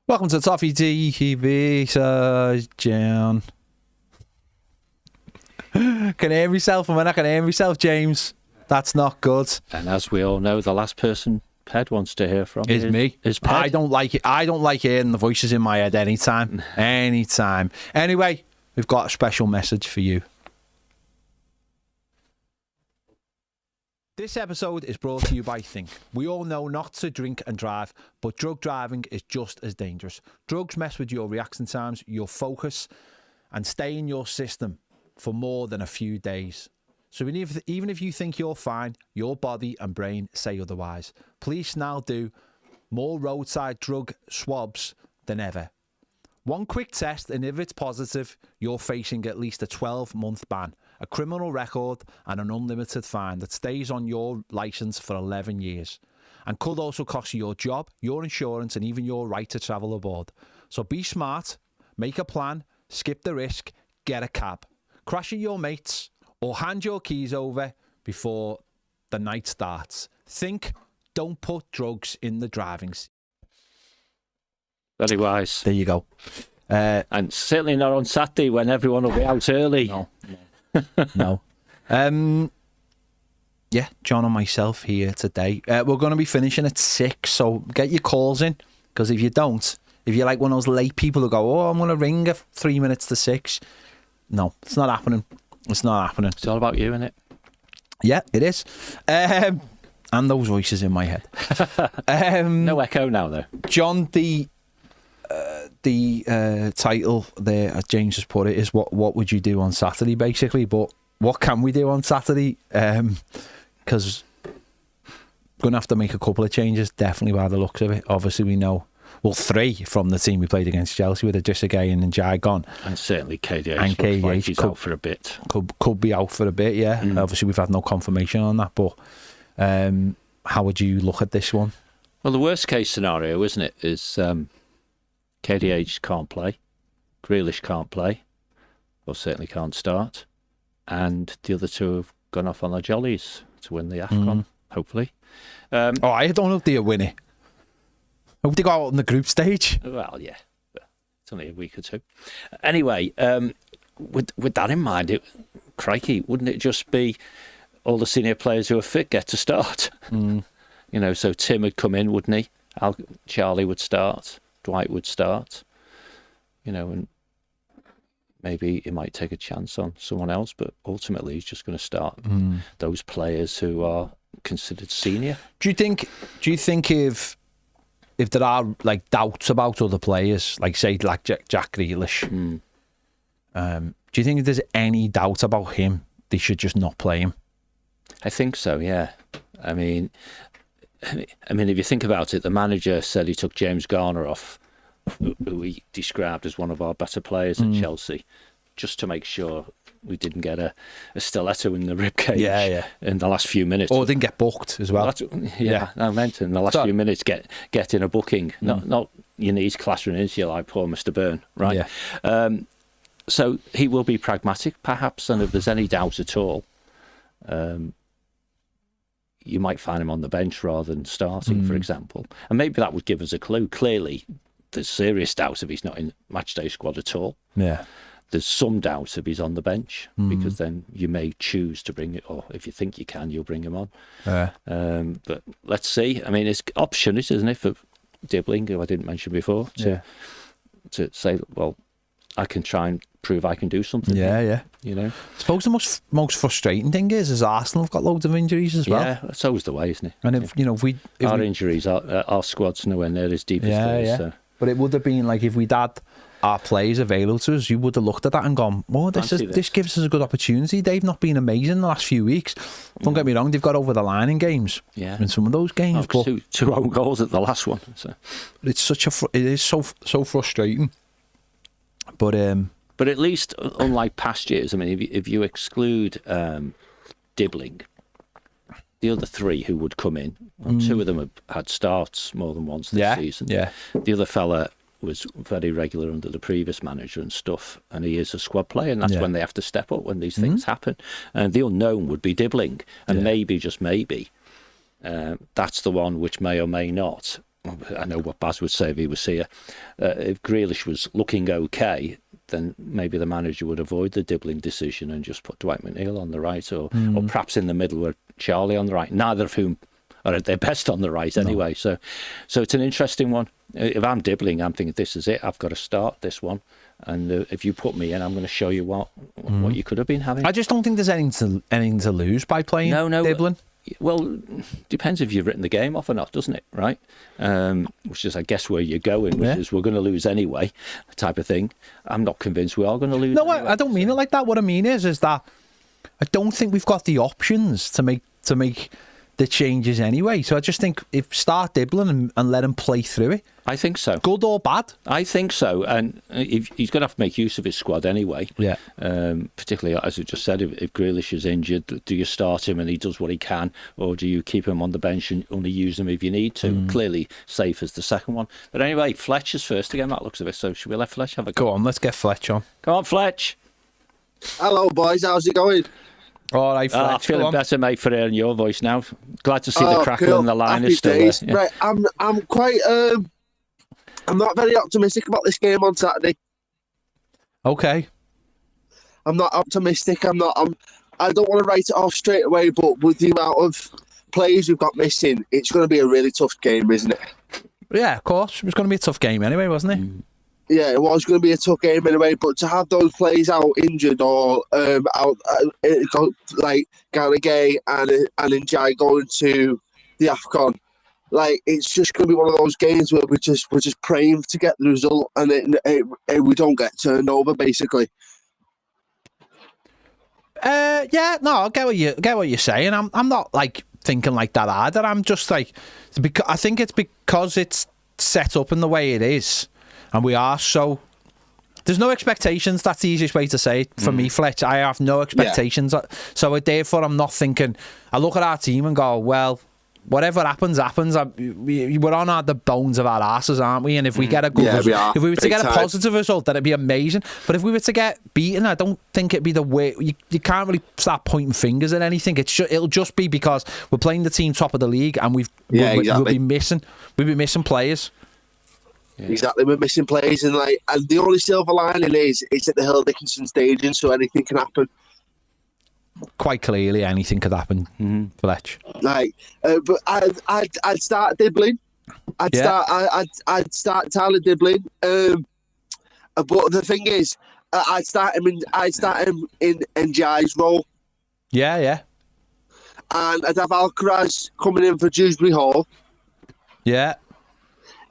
Welcome to Toffee TV, John. Can hear myself, and when I can hear myself, James, that's not good. And as we all know, the last person Ped wants to hear from is me. Is Ped. I don't like it. I don't like hearing the voices in my head anytime. Anytime. Anyway, we've got a special message for you. This episode is brought to you by Think. We all know not to drink and drive, but drug driving is just as dangerous. Drugs mess with your reaction times, your focus, and stay in your system for more than a few days. So even if you think you're fine, your body and brain say otherwise. Police now do more roadside drug swabs than ever. One quick test, and if it's positive, you're facing at least a 12-month ban, a criminal record, and an unlimited fine that stays on your licence for 11 years. And could also cost you your job, your insurance, and even your right to travel aboard. So be smart, make a plan, skip the risk, get a cab. Crash with your mates, or hand your keys over before the night starts. Think, don't put drugs in the driving seat. Very wise. There you go. And certainly not on Saturday when everyone will be out early. No. Yeah, John and myself here today. We're going to be finishing at 6, so get your calls in, because if you don't, if you're like one of those late people who go, oh, I'm going to ring at 3 minutes to 6. No, it's not happening. It's not happening. It's all about you, isn't it? Yeah, it is. And those voices in my head. No echo now, though. John, the title there, as James has put it, is what would you do on Saturday, basically. But what can we do on Saturday? Because we're going to have to make a couple of changes, definitely by the looks of it. Obviously, we know, well, 3 from the team we played against Chelsea with Idrissa Gueye and Njai gone. And certainly KDH. And KDH like he's out for a bit. Could be out for a bit, yeah. Obviously, we've had no confirmation on that. But how would you look at this one? Well, the worst case scenario, isn't it, is KDH can't play, Grealish can't play, or certainly can't start, and the other 2 have gone off on their jollies to win the AFCON, hopefully. I don't know if they'll win it. I hope they go out on the group stage. Well, yeah, it's only a week or 2. Anyway, with that in mind, crikey, wouldn't it just be all the senior players who are fit get to start? You know, so Tim would come in, wouldn't he? Charlie would start. Dwight would start, you know, and maybe he might take a chance on someone else, but ultimately he's just going to start those players who are considered senior. Do you think if there are like doubts about other players, like say like Jack Grealish, do you think if there's any doubt about him, they should just not play him? I think so, yeah. I mean, if you think about it, the manager said he took James Garner off, who he described as one of our better players at Chelsea, just to make sure we didn't get a stiletto in the ribcage in the last few minutes. Or didn't get booked as well. I meant in the last few minutes get in a booking. Not your knees clattering into you like poor Mr. Byrne, right? Yeah. So he will be pragmatic, perhaps, and if there's any doubt at all, you might find him on the bench rather than starting, for example. And maybe that would give us a clue. Clearly, there's serious doubt if he's not in matchday squad at all. Yeah. There's some doubt if he's on the bench, because then you may choose to bring it, or if you think you can, you'll bring him on. But let's see. I mean, it's options, isn't it, for Dibbling, who I didn't mention before, to say, well, I can try and prove I can do something. Yeah. You know, I suppose the most frustrating thing is Arsenal have got loads of injuries as well. Yeah, that's always the way, isn't it? And if our injuries, our squad's nowhere near as deep as theirs. Yeah. So. But it would have been like if we'd had our players available to us, you would have looked at that and gone, "Oh, this gives us a good opportunity." They've not been amazing the last few weeks. Don't get me wrong; they've got over the line in games. Yeah, in some of those games, but 2 own goals at the last one. So. It's it is so frustrating. But at least, unlike past years, I mean, if you exclude Dibbling, the other 3 who would come in, 2 of them have had starts more than once this season. Yeah. The other fella was very regular under the previous manager and stuff, and he is a squad player, and that's when they have to step up when these things happen. And the unknown would be Dibbling, and maybe, just maybe, that's the one which may or may not I know what Baz would say if he was here. If Grealish was looking okay, then maybe the manager would avoid the dribbling decision and just put Dwight McNeil on the right, or perhaps in the middle with Charlie on the right. Neither of whom are at their best on the right anyway. So it's an interesting one. If I'm dribbling, I'm thinking this is it. I've got to start this one. And if you put me in, I'm going to show you what you could have been having. I just don't think there's anything to lose by playing dribbling. Well, depends if you've written the game off or not, doesn't it? Right? Which is, I guess, where you're going, which is we're going to lose anyway, type of thing. I'm not convinced we are going to lose. No, anyway. I don't mean it like that. What I mean is that I don't think we've got the options to make the changes anyway. So I just think if start dribbling and let him play through it. I think so. Good or bad? I think so. And he's going to have to make use of his squad anyway. Yeah. Particularly, as we just said, if Grealish is injured, do you start him and he does what he can, or do you keep him on the bench and only use him if you need to? Clearly, safe as the second one. But anyway, Fletch is first again, that looks of it. So should we let Fletch have a go? Go on, let's get Fletch on. Come on, Fletch. Hello, boys. How's it going? All right, Fletch. Feeling better, mate, for hearing your voice now. Glad to see the crackle cool. and the line Happy is still days. there. Yeah. Right, I'm quite I'm not very optimistic about this game on Saturday. Okay. I'm not optimistic. I don't want to write it off straight away, but with the amount of players we've got missing, it's going to be a really tough game, isn't it? Yeah, of course. It was going to be a tough game anyway, wasn't it? Yeah, it was going to be a tough game anyway, but to have those players out injured or out like Gallagher and Njai going to the AFCON, like it's just going to be one of those games where we're just praying to get the result, and we don't get turned over basically. Yeah, no, I get what you're saying. I'm not like thinking like that either. I'm just like, I think it's because it's set up in the way it is. And we are so... There's no expectations. That's the easiest way to say it. For me, Fletch, I have no expectations. Yeah. So therefore, I'm not thinking... I look at our team and go, well, whatever happens. We're on the bones of our asses, aren't we? And if we get a good result, if we were to get a positive result, then it'd be amazing. But if we were to get beaten, I don't think it'd be the way... You can't really start pointing fingers at anything. It'll just be because we're playing the team top of the league and we'll be missing players. Yeah. Exactly, we're missing players, and the only silver lining is it's at the Hill Dickinson Stadium, so anything can happen. Quite clearly, anything could happen, Fletch. But I'd start dribbling. I'd start Tyler dribbling. But the thing is, I'd start him in Njai's role. Yeah. And I'd have Alcaraz coming in for Dewsbury Hall. Yeah.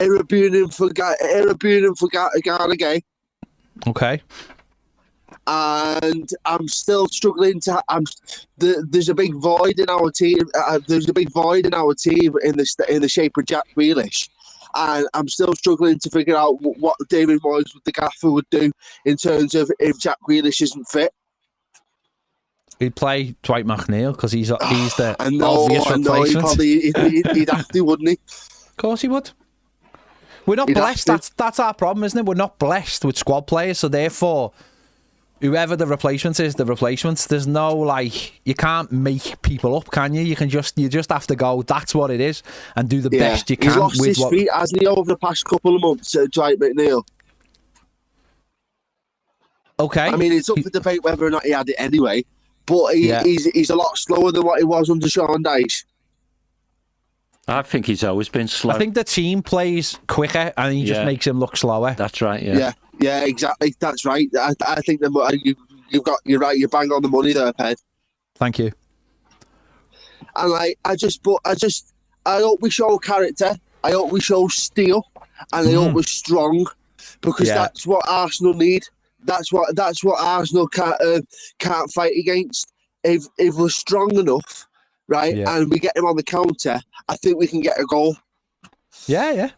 Erebunin for Gallagher. Okay. And I'm still struggling there's a big void in our team. There's a big void in our team in the shape of Jack Grealish, and I'm still struggling to figure out what David Moyes, the gaffer, would do in terms of if Jack Grealish isn't fit. He'd play Dwight McNeil because he's the obvious replacement. He'd have to, wouldn't he? Of course he would. We're not blessed. That's our problem, isn't it? We're not blessed with squad players, so therefore, whoever the replacement is, the replacements. There's no you can't make people up, can you? You just have to go. That's what it is, and do the best you can. He's lost his feet, hasn't he, over the past couple of months? Dwight McNeil. Okay. I mean, it's up for debate whether or not he had it anyway, but he's a lot slower than what he was under Sean Dyche. I think he's always been slow. I think the team plays quicker and he just makes him look slower. That's right, yeah. Yeah, exactly. That's right. I think that you're right. You're bang on the money there, Ped. Thank you. And I hope we show character. I hope we show steel, and I hope we're strong, because that's what Arsenal need. That's what Arsenal can't fight against. If we're strong enough, right, and we get him on the counter, I think we can get a goal. Yeah.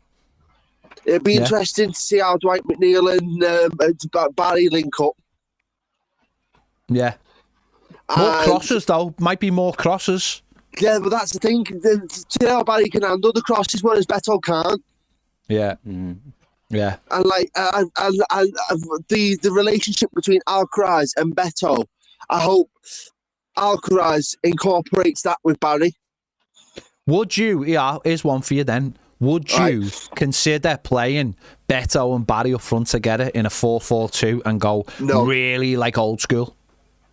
It'd be interesting to see how Dwight McNeil and Barry link up. Yeah. More crosses, though. Might be more crosses. Yeah, but that's the thing. See how Barry can handle the crosses, whereas Beto can't. Yeah. Yeah. And the relationship between Alcaraz and Beto, I hope Alcaraz incorporates that with Barry. Would you, here's one for you then, would you consider playing Beto and Barry up front together in a 4-4-2 and go really like old school?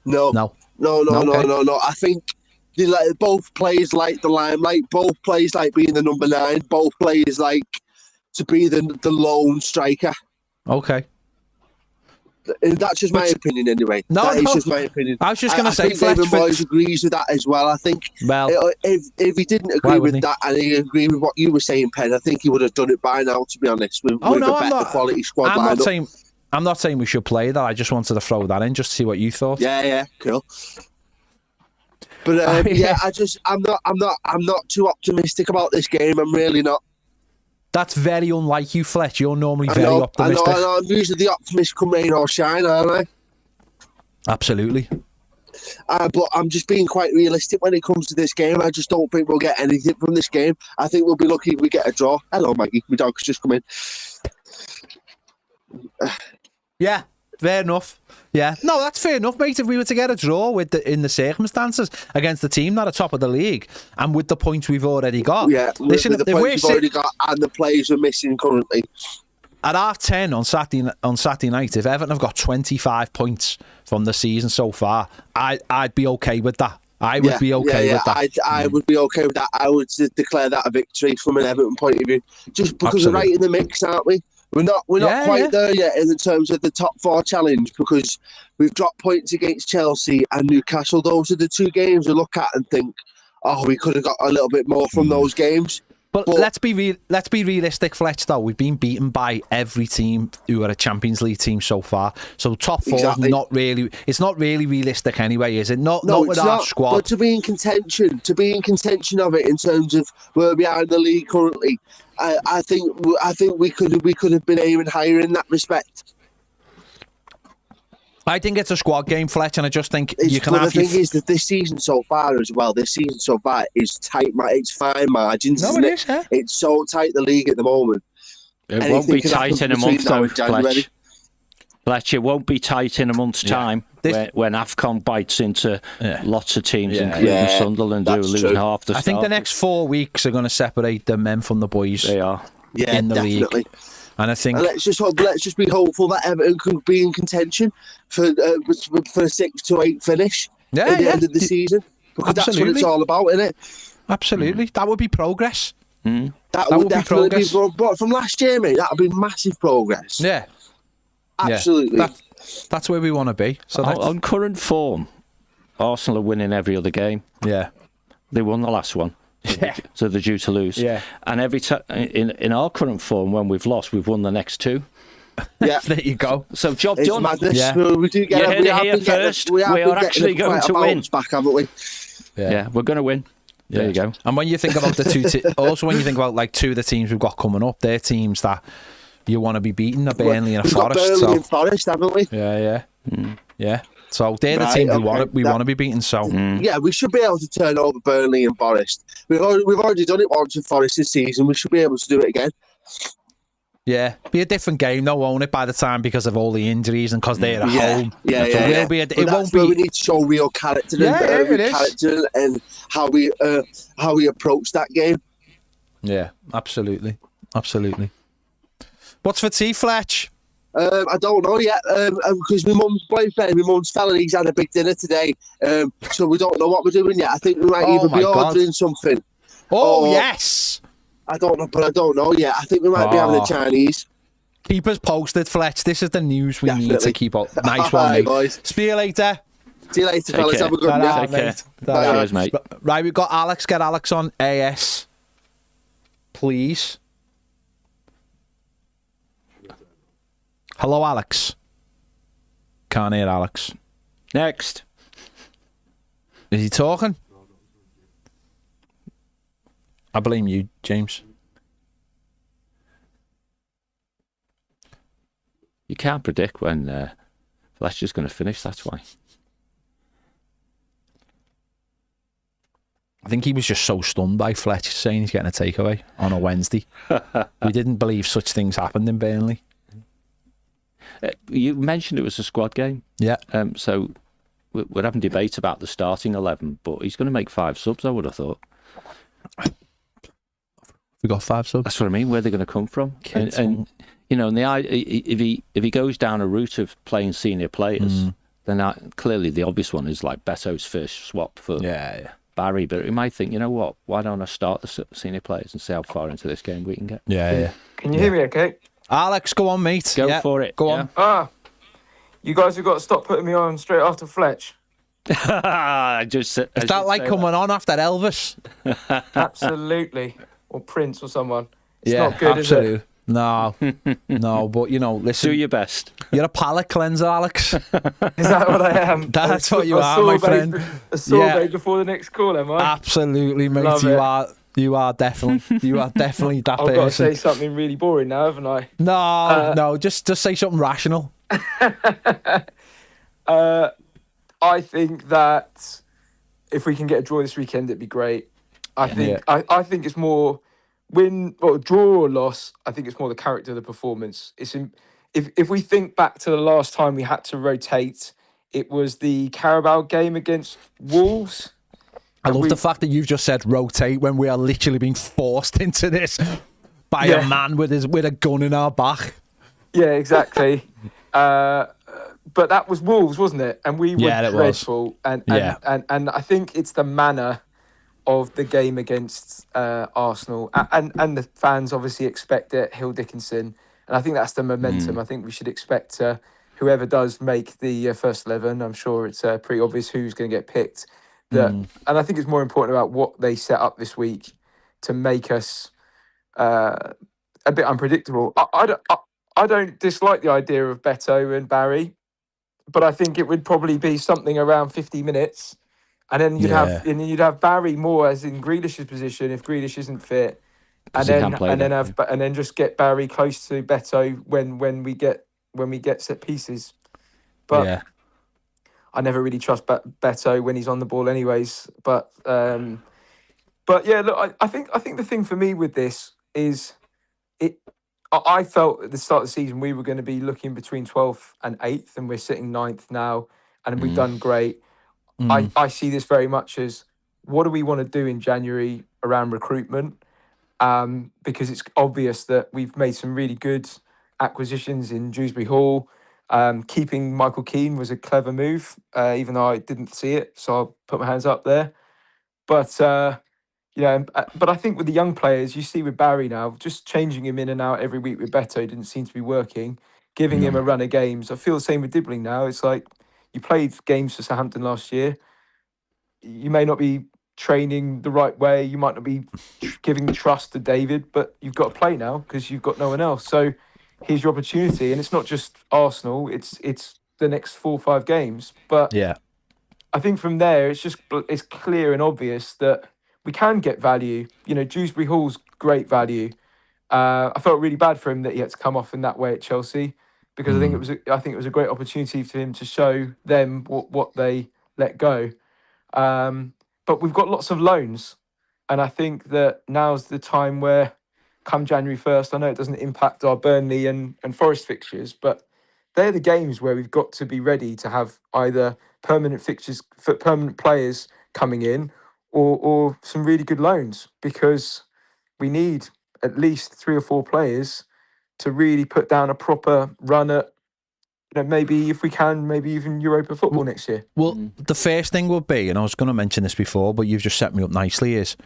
No. I think both players like the limelight. Both players like being the number 9. Both players like to be the lone striker. Okay. That's just my opinion anyway. It's just my opinion. I was just going to say, I think David Moyes agrees with that as well. I think if he didn't agree with that and he agreed with what you were saying, Pen, I think he would have done it by now, to be honest, with a better quality squad lineup. I'm not saying we should play that. I just wanted to throw that in just to see what you thought. Yeah, cool. But I'm not too optimistic about this game. I'm really not. That's very unlike you, Fletch. You're normally very optimistic. I know. I'm usually the optimist come rain or shine, aren't I? Absolutely. But I'm just being quite realistic when it comes to this game. I just don't think we'll get anything from this game. I think we'll be lucky if we get a draw. Hello, Maggie. My dog's just come in. Yeah, fair enough. Yeah, no, that's fair enough, mate. If we were to get a draw in the circumstances against the team that are top of the league and with the points we've already got, listen, with the points we've already got and the players we're missing currently. At 10:30 on Saturday night, if Everton have got 25 points from the season so far, I'd be okay with that. I would be okay with that. I would be okay with that. I would declare that a victory from an Everton point of view, just because we're right in the mix, aren't we? We're not quite there yet in terms of the top 4 challenge, because we've dropped points against Chelsea and Newcastle. Those are the 2 games we look at and think, we could have got a little bit more from those games. But let's be realistic, Fletch, though. We've been beaten by every team who are a Champions League team so far. So top 4 is not really realistic anyway, is it? Not with our squad. But to be in contention of it in terms of where we are in the league currently, I think we could have been aiming higher in that respect. I think it's a squad game, Fletch, and I just think you can have... The thing is that this season so far as well, is tight. It's fine margins, isn't it? Yeah. It's so tight, the league at the moment. It won't be tight in a month, though, Fletch. Fletch, it won't be tight in a month's time when AFCON bites into lots of teams, including Sunderland, who are losing half the I think the next 4 weeks are going to separate the men from the boys. They are. In the league. And I think let's just be hopeful that Everton could be in contention for a 6 to 8 finish at the end of the season, because that's what it's all about, isn't it? Absolutely, that would be progress. That would definitely be progress. But from last year, mate, that would be massive progress. Yeah, absolutely. Yeah. That's where we want to be. So on current form, Arsenal are winning every other game. Yeah, they won the last one. So they're due to lose. Yeah. And every time in our current form, when we've lost, we've won the next 2. Yeah, there you go. So job it's done. Madness. Yeah. We do get. You heard it here first. We are actually going to win. Back, haven't we? Yeah, we're going to win. There you go. And when you think about the 2, also when you think about like 2 of the teams we've got coming up, they're teams that you want to be beating. A Burnley and a Forest. Burnley and Forest, haven't we? Yeah. So they're the team we want to be beating. So yeah, we should be able to turn over Burnley and Forest. We've already done it once with Forest this season. We should be able to do it again. Yeah, be a different game though, won't it? By the time, because of all the injuries and because they're at home. It won't be. We need to show real character and how we approach that game. Yeah, absolutely. What's for tea, Fletch? I don't know yet, because my mum's fella, he's had a big dinner today, so we don't know what we're doing yet. I think we might either be ordering something. Yes! I don't know yet. I think we might be having a Chinese. Keep us posted, Fletch. This is the news we need to keep up. Nice one, mate. Boys. See you later. See you later, fellas. Have a good night. Cheers, mate. Right, we've got Alex. Get Alex on AS, please. Hello, Alex. Can't hear Alex. Next. Is he talking? I blame you, James. You can't predict when Fletch is going to finish, that's why. I think he was just so stunned by Fletch saying he's getting a takeaway on a Wednesday. We didn't believe such things happened in Burnley. You mentioned it was a squad game. Yeah. So we're having debate about the starting 11, but he's going to make 5 subs, I would have thought. We got 5 subs. That's what I mean. Where they're going to come from, and you know, if he goes down a route of playing senior players, then clearly the obvious one is like Beto's first swap for Barry. But he might think, you know what? Why don't I start the senior players and see how far into this game we can get? Yeah. Can you hear me? Okay. Alex, go on, mate. Go for it. Go on. You guys have got to stop putting me on straight after Fletch. Is that like coming on after Elvis? Absolutely. Or Prince or someone. It's Yeah, not good, absolutely. is it? No, but you know, listen. Do your best. You're a palate cleanser, Alex. Is that what I am? That's what you are, my friend. A sorbet before the next call, am I? Absolutely, mate. Love it. You are definitely that I've person. got to say something really boring now, haven't I? No, just say something rational. I think that if we can get a draw this weekend, it'd be great. I think it's more draw or loss. I think it's more the character of the performance. If we think back to the last time we had to rotate, it was the Carabao game against Wolves. I love the fact that you've just said rotate when we are literally being forced into this by a man with a gun in our back. Yeah, exactly. But that was Wolves, wasn't it? And we were dreadful. And I think it's the manner of the game against Arsenal. And the fans obviously expect it, Hill Dickinson. And I think that's the momentum. I think we should expect whoever does make the first 11, I'm sure it's pretty obvious who's going to get picked. And I think it's more important about what they set up this week to make us a bit unpredictable. I don't dislike the idea of Beto and Barry, but I think it would probably be something around 50 minutes, and then you'd have Barry more as in Grealish's position if Grealish isn't fit, and then just get Barry close to Beto when we get set pieces. But I never really trust Beto when he's on the ball, anyways. But yeah, look, I think the thing for me with this is I felt at the start of the season we were going to be looking between 12th and 8th, and we're sitting 9th now, and we've done great. I see this very much as what do we want to do in January around recruitment, because it's obvious that we've made some really good acquisitions in Dewsbury Hall. Keeping Michael Keane was a clever move, even though I didn't see it, so I'll put my hands up there. But but I think with the young players, you see with Barry now, just changing him in and out every week with Beto didn't seem to be working. Giving him a run of games, I feel the same with Dibbling now. It's like you played games for Southampton last year. You may not be training the right way. You might not be giving trust to David, but you've got to play now because you've got no one else. So here's your opportunity, and it's not just Arsenal. It's the next 4 or 5 games. But I think from there, it's clear and obvious that we can get value. You know, Dewsbury Hall's great value. I felt really bad for him that he had to come off in that way at Chelsea, because I think it was a great opportunity for him to show them what they let go. But we've got lots of loans, and I think that now's the time where, come January 1st, I know it doesn't impact our Burnley and Forest fixtures, but they're the games where we've got to be ready to have either permanent fixtures for permanent players coming in, or some really good loans, because we need at least 3 or 4 players to really put down a proper run at, maybe if we can, maybe even Europa football next year. Well, the first thing would be, and I was going to mention this before, but you've just set me up nicely, is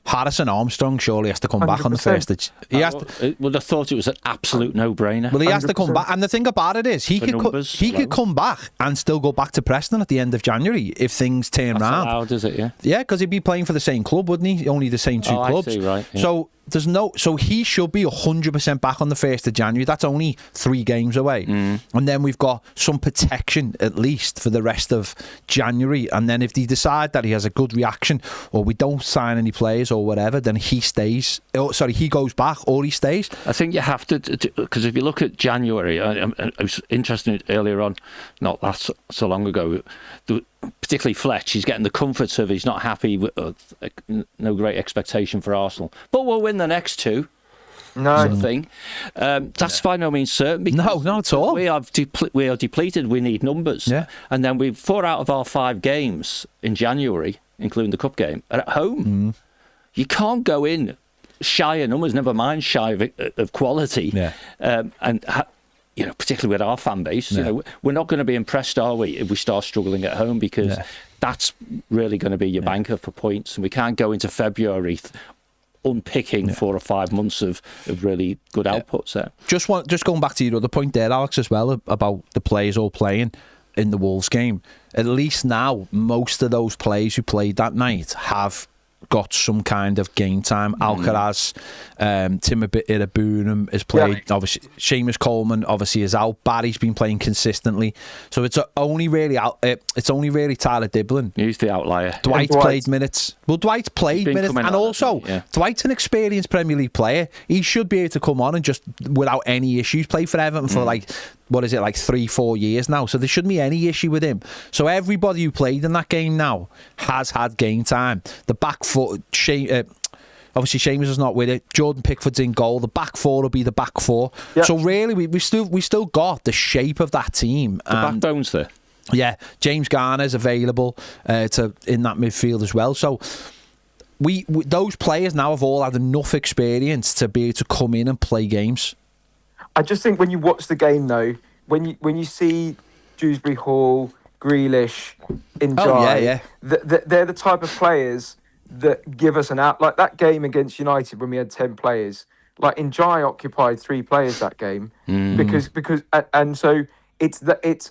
Harrison Armstrong surely has to come back on the 1st. I thought it was an absolute no-brainer. Well, he has to come back, and the thing about it is he could come back and still go back to Preston at the end of January if things turn round. How does it? Yeah, because he'd be playing for the same club, wouldn't he? Only the same 2 clubs. I see, right, yeah. So he should be 100% back on the 1st of January. That's only 3 games away. And then we've got some protection at least for the rest of January. And then if they decide that he has a good reaction, or we don't sign any players or whatever, then he stays. He goes back or he stays. I think you have to, because if you look at January, I was interested earlier on, not that so long ago, particularly Fletch, he's getting the comforts of he's not happy with no great expectation for Arsenal, but we'll win the next 2. Sort of thing. That's by no means certain. No, not at all. We are depleted. We need numbers. And then we've 4 out of our 5 games in January, including the cup game, are at home. You can't go in shy of numbers, never mind shy of quality. Yeah. Particularly with our fan base, we're not going to be impressed, are we, if we start struggling at home, because that's really going to be your banker for points, and we can't go into February unpicking 4 or 5 months of really good outputs there. Just going back to your other point there, Alex, as well, about the players all playing in the Wolves game. At least now, most of those players who played that night have got some kind of game time. Alcaraz, Timothy Iroegbunam has played. Yeah. Obviously, Seamus Coleman obviously is out. Barry's been playing consistently, so it's only really Tyler Diblin. He's the outlier. Dwight played minutes. Well, Dwight's played minutes, and also Dwight's an experienced Premier League player. He should be able to come on and just without any issues play for Everton for like 3-4 years now, so there shouldn't be any issue with him. So everybody who played in that game now has had game time. The back four, obviously Seamus is not with it. Jordan Pickford's in goal. The back four will be the back four. Yep. So really, we still got the shape of that team. The backbone's there. Yeah, James Garner's available in that midfield as well. So we those players now have all had enough experience to be able to come in and play games. I just think when you watch the game, though, when you see Dewsbury Hall, Grealish, Njai, they're the type of players that give us an out. Like that game against United when we had 10 players, like Njai occupied 3 players that game because and so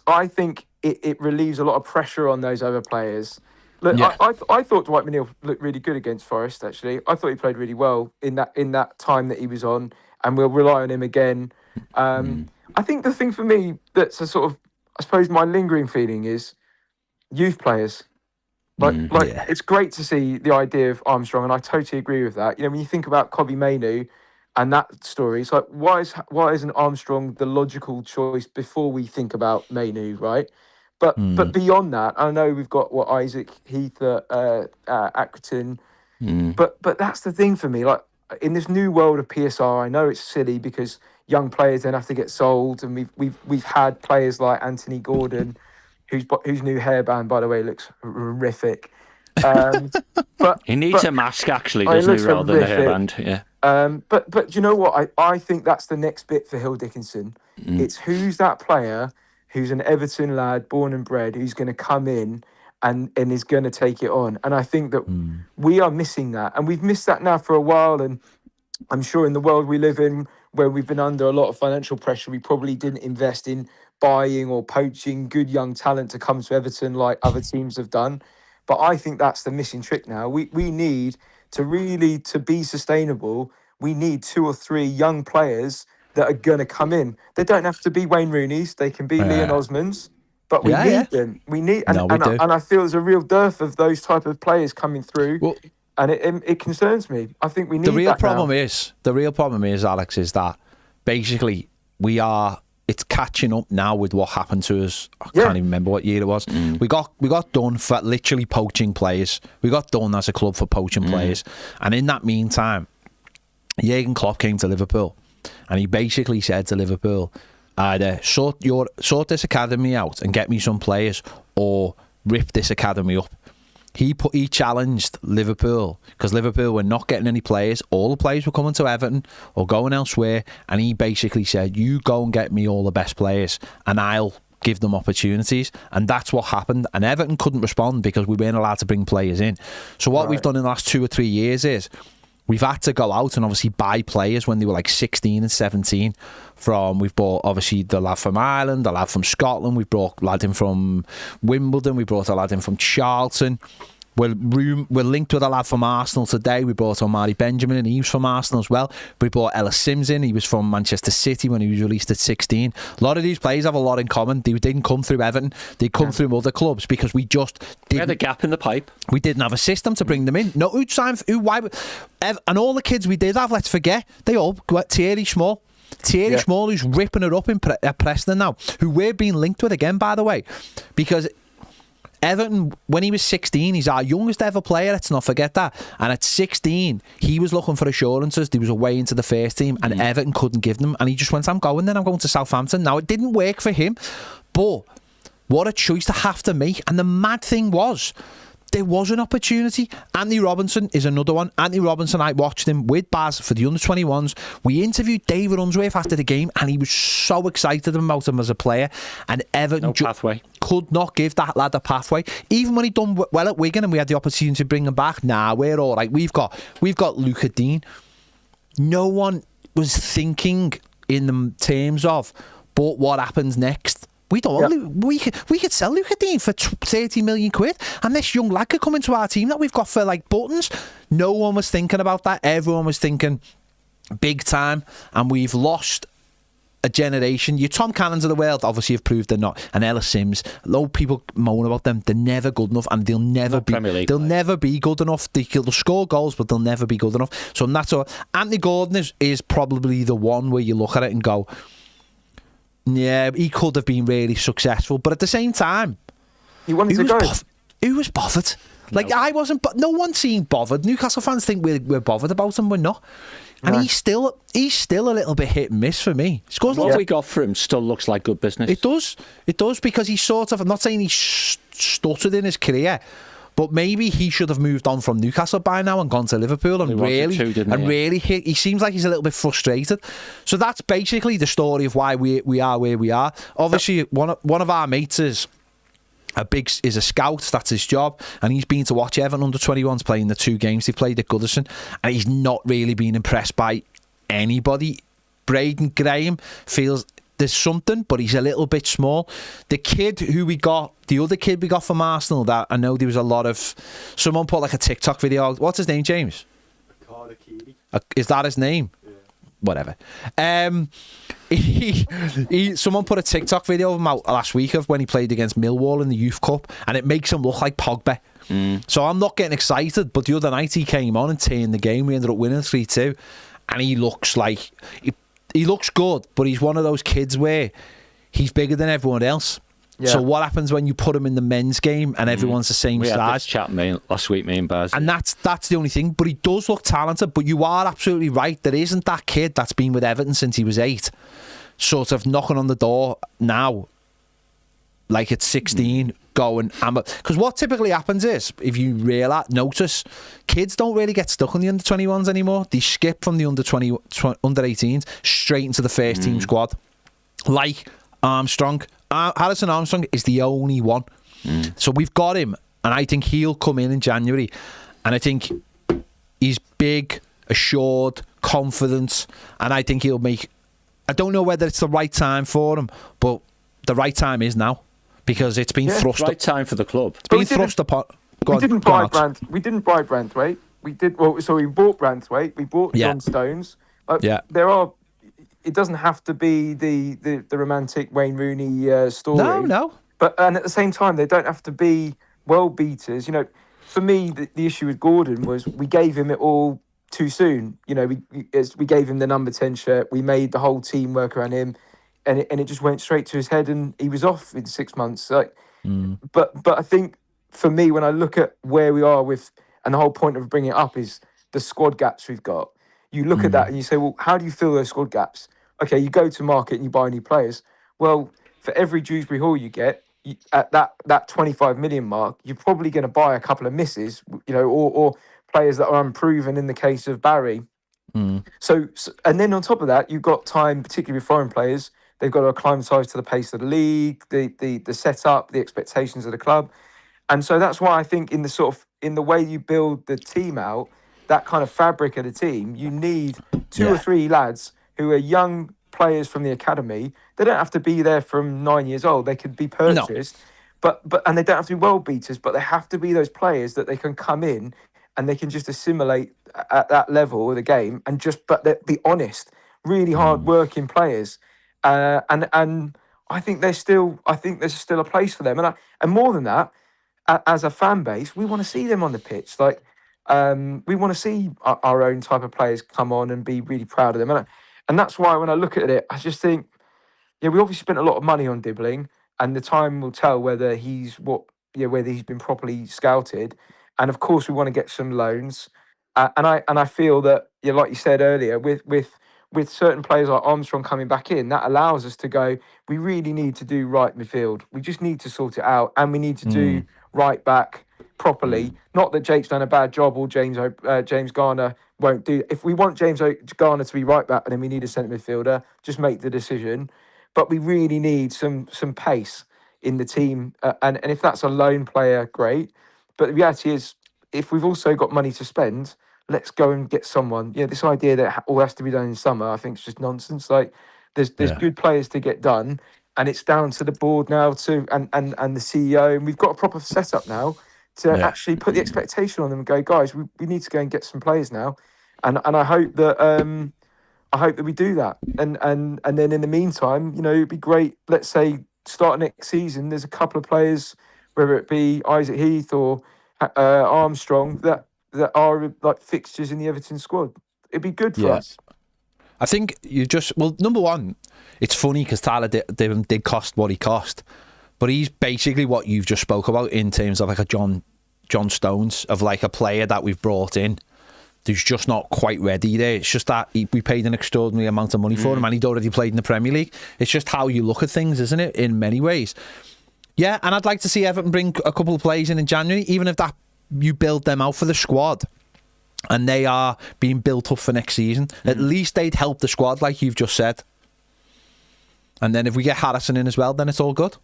I think it relieves a lot of pressure on those other players. Look, I thought Dwight McNeil looked really good against Forest. Actually, I thought he played really well in that time that he was on, and we'll rely on him again. I think the thing for me that's a sort of, I suppose, my lingering feeling is youth players. It's great to see the idea of Armstrong, and I totally agree with that. When you think about Kobbie Mainoo and that story, it's like why isn't Armstrong the logical choice before we think about Mainoo, right? But beyond that, I know we've got Isaac Heath, Accrington, but that's the thing for me. Like in this new world of PSR, I know it's silly because young players then have to get sold, and we've had players like Anthony Gordon, whose new hairband, by the way, looks horrific. But he needs a mask, actually, doesn't he, rather than a hairband? Yeah. But do you know what? I think that's the next bit for Hill Dickinson. It's who's that player who's an Everton lad, born and bred, who's going to come in and is going to take it on. And I think that we are missing that. And we've missed that now for a while. And I'm sure in the world we live in, where we've been under a lot of financial pressure, we probably didn't invest in buying or poaching good young talent to come to Everton like other teams have done. But I think that's the missing trick now. We need to be sustainable, we need 2 or 3 young players that are going to come in. They don't have to be Wayne Rooney's. They can be Leon Osmonds. But we need them. We need, and I feel there's a real dearth of those type of players coming through. Well, and it concerns me. I think we need the real that problem now. The real problem is, Alex, is that basically it's catching up now with what happened to us. I can't even remember what year it was. We got done for literally poaching players. We got done as a club for poaching players. And in that meantime, Jurgen Klopp came to Liverpool, and he basically said to Liverpool, either sort this academy out and get me some players, or rip this academy up. He challenged Liverpool because Liverpool were not getting any players. All the players were coming to Everton or going elsewhere, and he basically said, you go and get me all the best players and I'll give them opportunities. And that's what happened. And Everton couldn't respond because we weren't allowed to bring players in. So what we've done in the last 2 or 3 years is we've had to go out and obviously buy players when they were like 16 and 17. We've bought obviously the lad from Ireland, the lad from Scotland, we've brought a lad in from Wimbledon, we brought a lad in from Charlton. We're linked with a lad from Arsenal today. We brought Omari Benjamin, and he was from Arsenal as well. We brought Ellis Sims in. He was from Manchester City when he was released at 16. A lot of these players have a lot in common. They didn't come through Everton. They come through other clubs because we just didn't. We had a gap in the pipe. We didn't have a system to bring them in. No, why? And all the kids we did have, let's forget, they all got Thierry Small, who's ripping it up at Preston now, who we're being linked with again, by the way, because Everton, when he was 16, he's our youngest ever player, let's not forget that. And at 16, he was looking for assurances. He was away into the first team, and Everton couldn't give them. And he just went, I'm going to Southampton. Now, it didn't work for him, but what a choice to have to make. And the mad thing was, there was an opportunity. Anthony Robinson is another one. Anthony Robinson, I watched him with Baz for the under-21s. We interviewed David Unsworth after the game, and he was so excited about him as a player. And Everton pathway. Could not give that lad a pathway. Even when he done well at Wigan and we had the opportunity to bring him back, we're all right. We've got Luca Dean. No one was thinking in the terms of, but what happens next? We don't. We could sell Luca Dean for 30 million quid, and this young lad could come into our team that we've got for like buttons. No one was thinking about that. Everyone was thinking big time, and we've lost a generation. Your Tom Cannons of the world obviously have proved they're not, and Ellis Sims. A lot of people moan about them. They're never good enough, and they'll never be. They'll never be good enough. They'll score goals, but they'll never be good enough. So that's all. Anthony Gordon is probably the one where you look at it and go, yeah, he could have been really successful, but at the same time, he wanted to go. Who was bothered? Like, I wasn't, but no one seemed bothered. Newcastle fans think we're bothered about him. We're not. And he's still a little bit hit and miss for me. What we got for him still looks like good business. It does, because he's sort of, I'm not saying he's stuttered in his career, but maybe he should have moved on from Newcastle by now and gone to Liverpool and really hit. He seems like he's a little bit frustrated. So that's basically the story of why we are where we are. Obviously, one of our mates is a scout. That's his job, and he's been to watch Everton under-21s playing the 2 games they played at Goodison, and he's not really been impressed by anybody. Braden Graham feels there's something, but he's a little bit small. The other kid we got from Arsenal, that I know there was a lot of, someone put like a TikTok video. What's his name, James? Is that his name? Yeah. Whatever. Someone put a TikTok video of him out last week of when he played against Millwall in the Youth Cup, and it makes him look like Pogba. So I'm not getting excited, but the other night he came on and turned the game. We ended up winning 3-2, and he looks like he looks good, but he's one of those kids where he's bigger than everyone else. Yeah. So what happens when you put him in the men's game and everyone's the same size? We had this chat last week, me and Baz. And that's the only thing. But he does look talented. But you are absolutely right. There isn't that kid that's been with Everton since he was 8, sort of knocking on the door now, like at 16, going. Because what typically happens is, if you notice, kids don't really get stuck on the under-21s anymore. They skip from the under-18s straight into the first team squad. Like Armstrong. Harrison Armstrong is the only one. So we've got him, and I think he'll come in January, and I think he's big, assured, confident, and I think he'll make. I don't know whether it's the right time for him, but the right time is now, because it's been thrust. Right time for the club. It's been thrust upon. We didn't buy Branthwaite. We bought Branthwaite. We bought John Stones. There are. It doesn't have to be the romantic Wayne Rooney story. No. And at the same time, they don't have to be world beaters. You know, for me, the issue with Gordon was we gave him it all too soon. You know, we gave him the number 10 shirt. We made the whole team work around him, and it just went straight to his head, and he was off in 6 months. But I think for me, when I look at where we are with, and the whole point of bringing it up is the squad gaps we've got. You look at that and you say, well, how do you fill those squad gaps? Okay, you go to market and you buy new players. Well, for every Dewsbury Hall you get, at that 25 million mark, you're probably going to buy a couple of misses, you know, or players that are unproven in the case of Barry. So, and then on top of that, you've got time, particularly with foreign players. They've got to acclimatise to the pace of the league, the setup, the expectations of the club. And so that's why I think in the way you build the team out, that kind of fabric of the team, you need 2 or 3 lads who are young players from the academy. They don't have to be there from 9 years old. They could be purchased, but and they don't have to be world beaters. But they have to be those players that they can come in and they can just assimilate at that level of the game, and but be honest, really hard working players. And I think there's still a place for them. And more than that, as a fan base, we want to see them on the pitch. Like. We want to see our own type of players come on and be really proud of them. And that's why when I look at it, I just think, we obviously spent a lot of money on Dibbling, and the time will tell whether whether he's been properly scouted. And of course, we want to get some loans. And I feel that, like you said earlier, with certain players like Armstrong coming back in, that allows us to go, we really need to do right midfield. We just need to sort it out, and we need to do right back. properly. Not that Jake's done a bad job or James Garner won't do. If we want James Garner to be right back, then we need a centre midfielder. Just make the decision. But we really need some pace in the team, and if that's a lone player, great. But the reality is, if we've also got money to spend, let's go and get someone. This idea that all has to be done in summer, I think, is just nonsense. Like, there's good players to get done, and it's down to the board now and the CEO, and we've got a proper setup now to actually put the expectation on them and go, guys, we need to go and get some players now, and I hope that we do that, and then in the meantime, it'd be great. Let's say start next season, there's a couple of players, whether it be Isaac Heath or Armstrong, that are like fixtures in the Everton squad. It'd be good for us. I think number one, it's funny because Tyler did cost what he cost, but he's basically what you've just spoke about in terms of like a John Stones, of like a player that we've brought in who's just not quite ready there. It's just that we paid an extraordinary amount of money for him, and he'd already played in the Premier League. It's just how you look at things, isn't it, in many ways? Yeah, and I'd like to see Everton bring a couple of players in January, even if that you build them out for the squad and they are being built up for next season. At least they'd help the squad, like you've just said. And then if we get Harrison in as well, then it's all good.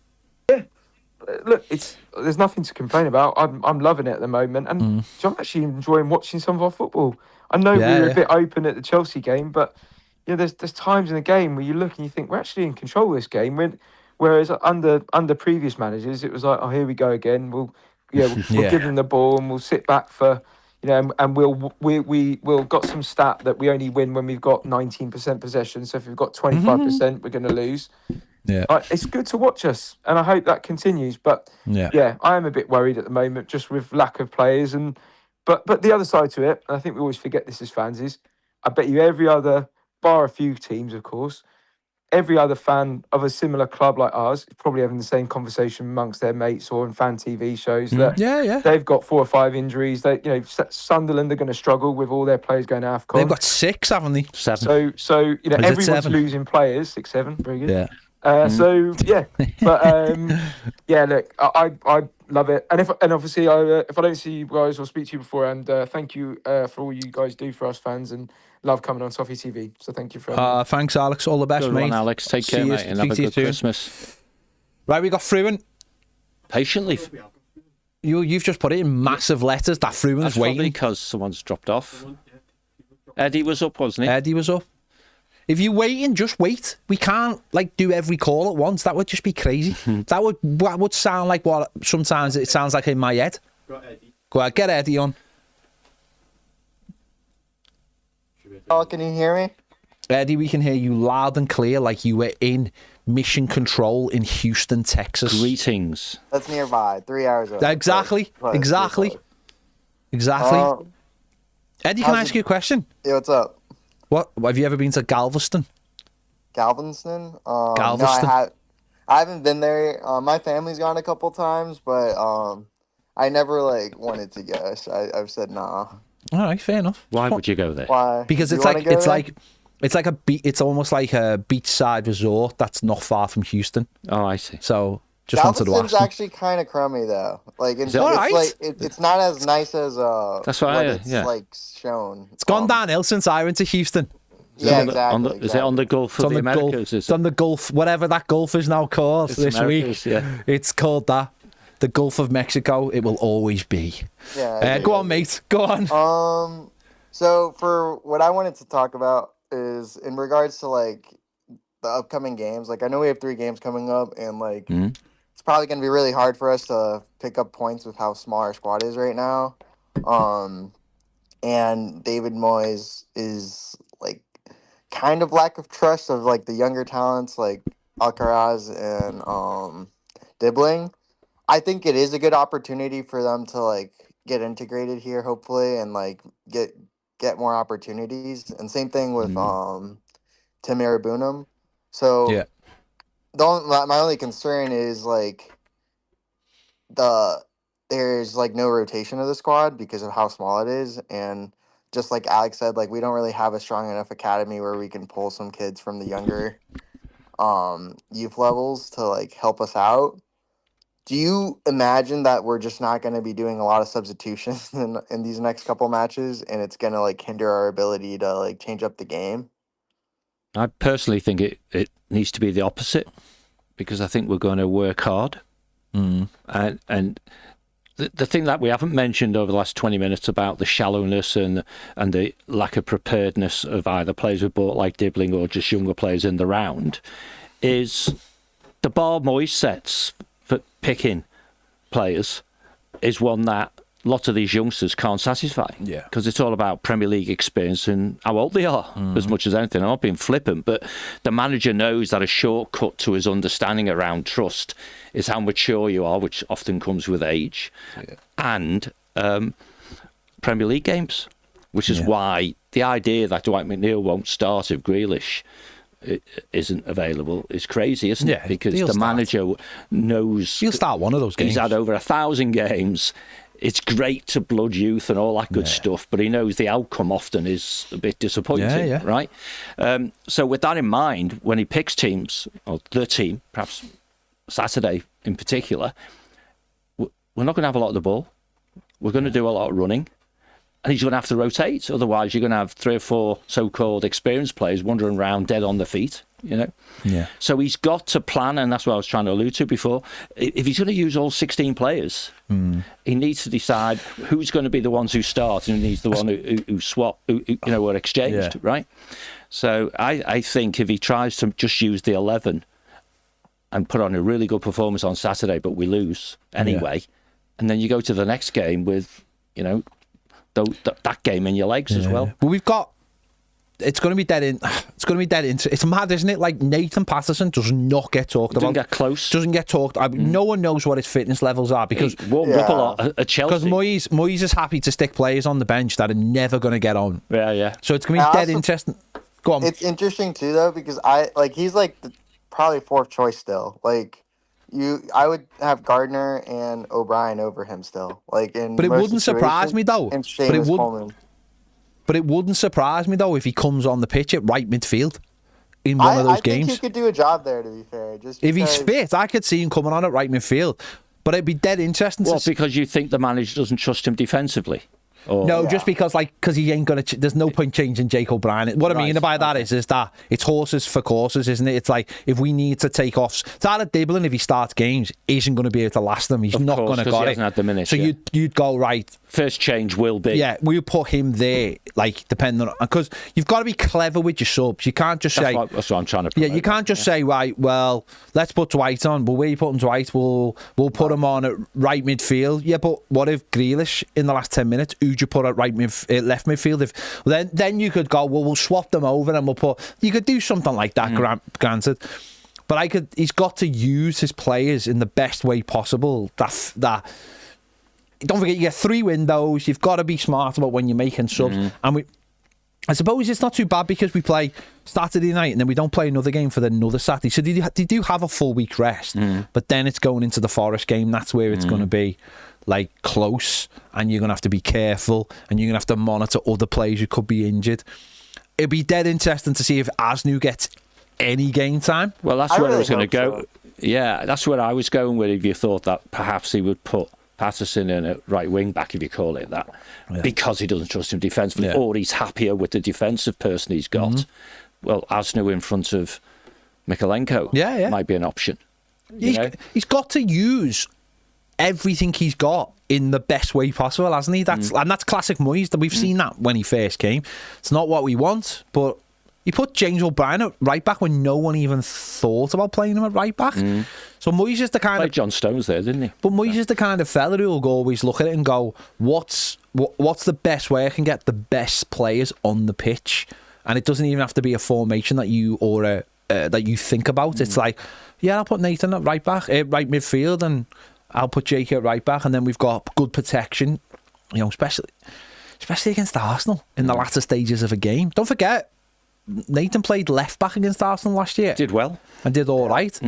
Yeah. Look, there's nothing to complain about. I'm loving it at the moment, and I'm actually enjoying watching some of our football. I know we were a bit open at the Chelsea game, but there's times in the game where you look and you think we're actually in control of this game. Whereas under previous managers, it was like, oh, here we go again. We'll give them the ball and we'll sit back for and we'll got some stat that we only win when we've got 19% possession. So if we've got 25%, we're going to lose. Yeah, it's good to watch us, and I hope that continues. But I am a bit worried at the moment, just with lack of players. But the other side to it, and I think we always forget this as fans, is I bet you every other, bar a few teams, of course, every other fan of a similar club like ours is probably having the same conversation amongst their mates or in fan TV shows that they've got 4 or 5 injuries. They, Sunderland are going to struggle with all their players going to AFCON. They've got 6, haven't they? 7. So everyone's 7? Losing players. 6, 7, very good. Yeah. Look, I love it, and obviously, if I don't see you guys or speak to you before, and thank you for all you guys do for us fans, and love coming on Toffee TV. So thank you for thanks, Alex. All the best, good mate. One, Alex. Take care, mate, and have a good Christmas. Right, we got Fruin. Patiently. You've just put it in massive letters that Fruin is waiting because someone's dropped off. Eddie was up, wasn't he? Eddie was up. If you're waiting, just wait. We can't do every call at once. That would just be crazy. That would sound like what sometimes it sounds like in my head. Got Eddie. Go ahead, get Eddie on. Oh, can you hear me? Eddie, we can hear you loud and clear, like you were in mission control in Houston, Texas. Greetings. That's nearby, 3 hours away. Exactly. Eddie, can I ask you a question? Yeah, what's up? What have you ever been to Galveston? Galveston? Galveston. No, I haven't been there. My family's gone a couple times, but I never wanted to go. So I've said nah. All right, fair enough. Why would you go there? Why? Because it's like a beachside resort that's not far from Houston. Oh, I see. So just wanted to ask. Galveston's actually kind of crummy though. It's all right? It's not as nice as that's what it's shown. It's gone downhill since I went to Houston. Yeah, exactly. Is it on the Gulf of the Americas? It's on the Gulf, whatever that Gulf is now called this Americas, week. Yeah. It's called that. The Gulf of Mexico. It will always be. Yeah. Go on, mate. Go on. So for what I wanted to talk about is in regards to the upcoming games. I know we have 3 games coming up, and it's probably going to be really hard for us to pick up points with how small our squad is right now. And David Moyes is kind of lack of trust of the younger talents like Alcaraz and Dibbling. I think it is a good opportunity for them to get integrated here, hopefully, and get more opportunities. And same thing with Tim Arabunum. So yeah. My only concern is there's no rotation of the squad because of how small it is, and just like Alex said, we don't really have a strong enough academy where we can pull some kids from the younger youth levels to help us out. Do you imagine that we're just not going to be doing a lot of substitutions in these next couple matches, and it's going to like hinder our ability to like change up the game? I personally think it needs to be the opposite, because I think we're going to work hard. And the thing that we haven't mentioned over the last 20 minutes about the shallowness and the lack of preparedness of either players we bought like Dibbling or just younger players in the round is the bar Moyes sets for picking players is one that lots of these youngsters can't satisfy. Yeah. Because it's all about Premier League experience and how old they are, as much as anything. I'm not being flippant, but the manager knows that a shortcut to his understanding around trust is how mature you are, which often comes with age, and Premier League games, which is why the idea that Dwight McNeil won't start if Grealish isn't available is crazy, isn't it? Because the manager knows he'll start one of those games. He's had over 1,000 games. It's great to blood youth and all that good stuff, but he knows the outcome often is a bit disappointing, right? So with that in mind, when he picks teams, or the team, perhaps Saturday in particular, we're not going to have a lot of the ball. We're going to do a lot of running, and he's going to have to rotate. Otherwise, you're going to have 3 or 4 so-called experienced players wandering around dead on the feet, you know? Yeah. So he's got to plan, and that's what I was trying to allude to before. If he's going to use all 16 players, he needs to decide who's going to be the ones who start and who's the one who swap, who are exchanged, right? So I think if he tries to just use the 11 and put on a really good performance on Saturday, but we lose anyway, and then you go to the next game with, that game in your legs as well. But we've got. It's going to be dead in. It's going to be dead into. It's mad, isn't it? Like Nathan Patterson does not get talked about. Doesn't get close. Doesn't get talked. No one knows what his fitness levels are because he warmed up a lot at Chelsea. Because Moyes is happy to stick players on the bench that are never going to get on. Yeah. So it's going to be dead interesting. Go on. It's interesting too though because he's like probably 4th choice still. Like I would have Gardner and O'Brien over him still. Like in. But it wouldn't surprise me though. And Seamus Coleman. But it wouldn't surprise me, though, if he comes on the pitch at right midfield in one of those games. I think he could do a job there, to be fair. If he's fit, I could see him coming on at right midfield. But it'd be dead interesting. Well, because you think the manager doesn't trust him defensively? No, just because he ain't going to... There's no point changing Jake O'Brien. What I mean by that is that it's horses for courses, isn't it? It's like, if we need to take off... Tyler Dibbling, if he starts games, isn't going to be able to last them. He's not going to got it. Hasn't had the minutes, so you'd go, right... First change will be... Yeah, we'll put him there, like, depending on... Because you've got to be clever with your subs. You can't just say... That's what I'm trying to promote. Yeah, you can't just say, right, well, let's put Dwight on. But where you putting Dwight, we'll put him on at right midfield. Yeah, but what if Grealish, in the last 10 minutes, who'd you put at left midfield? Then you could go, well, we'll swap them over and we'll put... You could do something like that, granted. But he's got to use his players in the best way possible. That don't forget, you get 3 windows. You've got to be smart about when you're making subs. And I suppose it's not too bad because we play Saturday night and then we don't play another game for another Saturday. So they do have a full week rest. But then it's going into the Forest game. That's where it's going to be like close, and you're going to have to be careful, and you're going to have to monitor other players who could be injured. It'd be dead interesting to see if Asnu gets any game time. Well, that's where I was going to go. So. Yeah, that's where I was going with. If you thought that perhaps he would put Patterson in a right wing back, if you call it that, because he doesn't trust him defensively, or he's happier with the defensive person he's got. Well, Asnu in front of Mikalenko might be an option. He's got to use everything he's got in the best way possible, hasn't he? And that's classic Moyes. That we've seen that when he first came. It's not what we want, but he put James O'Brien at right back when no one even thought about playing him at right back. So Moyes is the kind of... John Stones there, didn't he? But Moyes is the kind of fella who'll always look at it and go, what's the best way I can get the best players on the pitch? And it doesn't even have to be a formation that you think about. It's like, I'll put Nathan at right back, right midfield, and I'll put Jake at right back, and then we've got good protection, especially against Arsenal in the latter stages of a game. Don't forget, Nathan played left back against Arsenal last year. Did well. And did all right.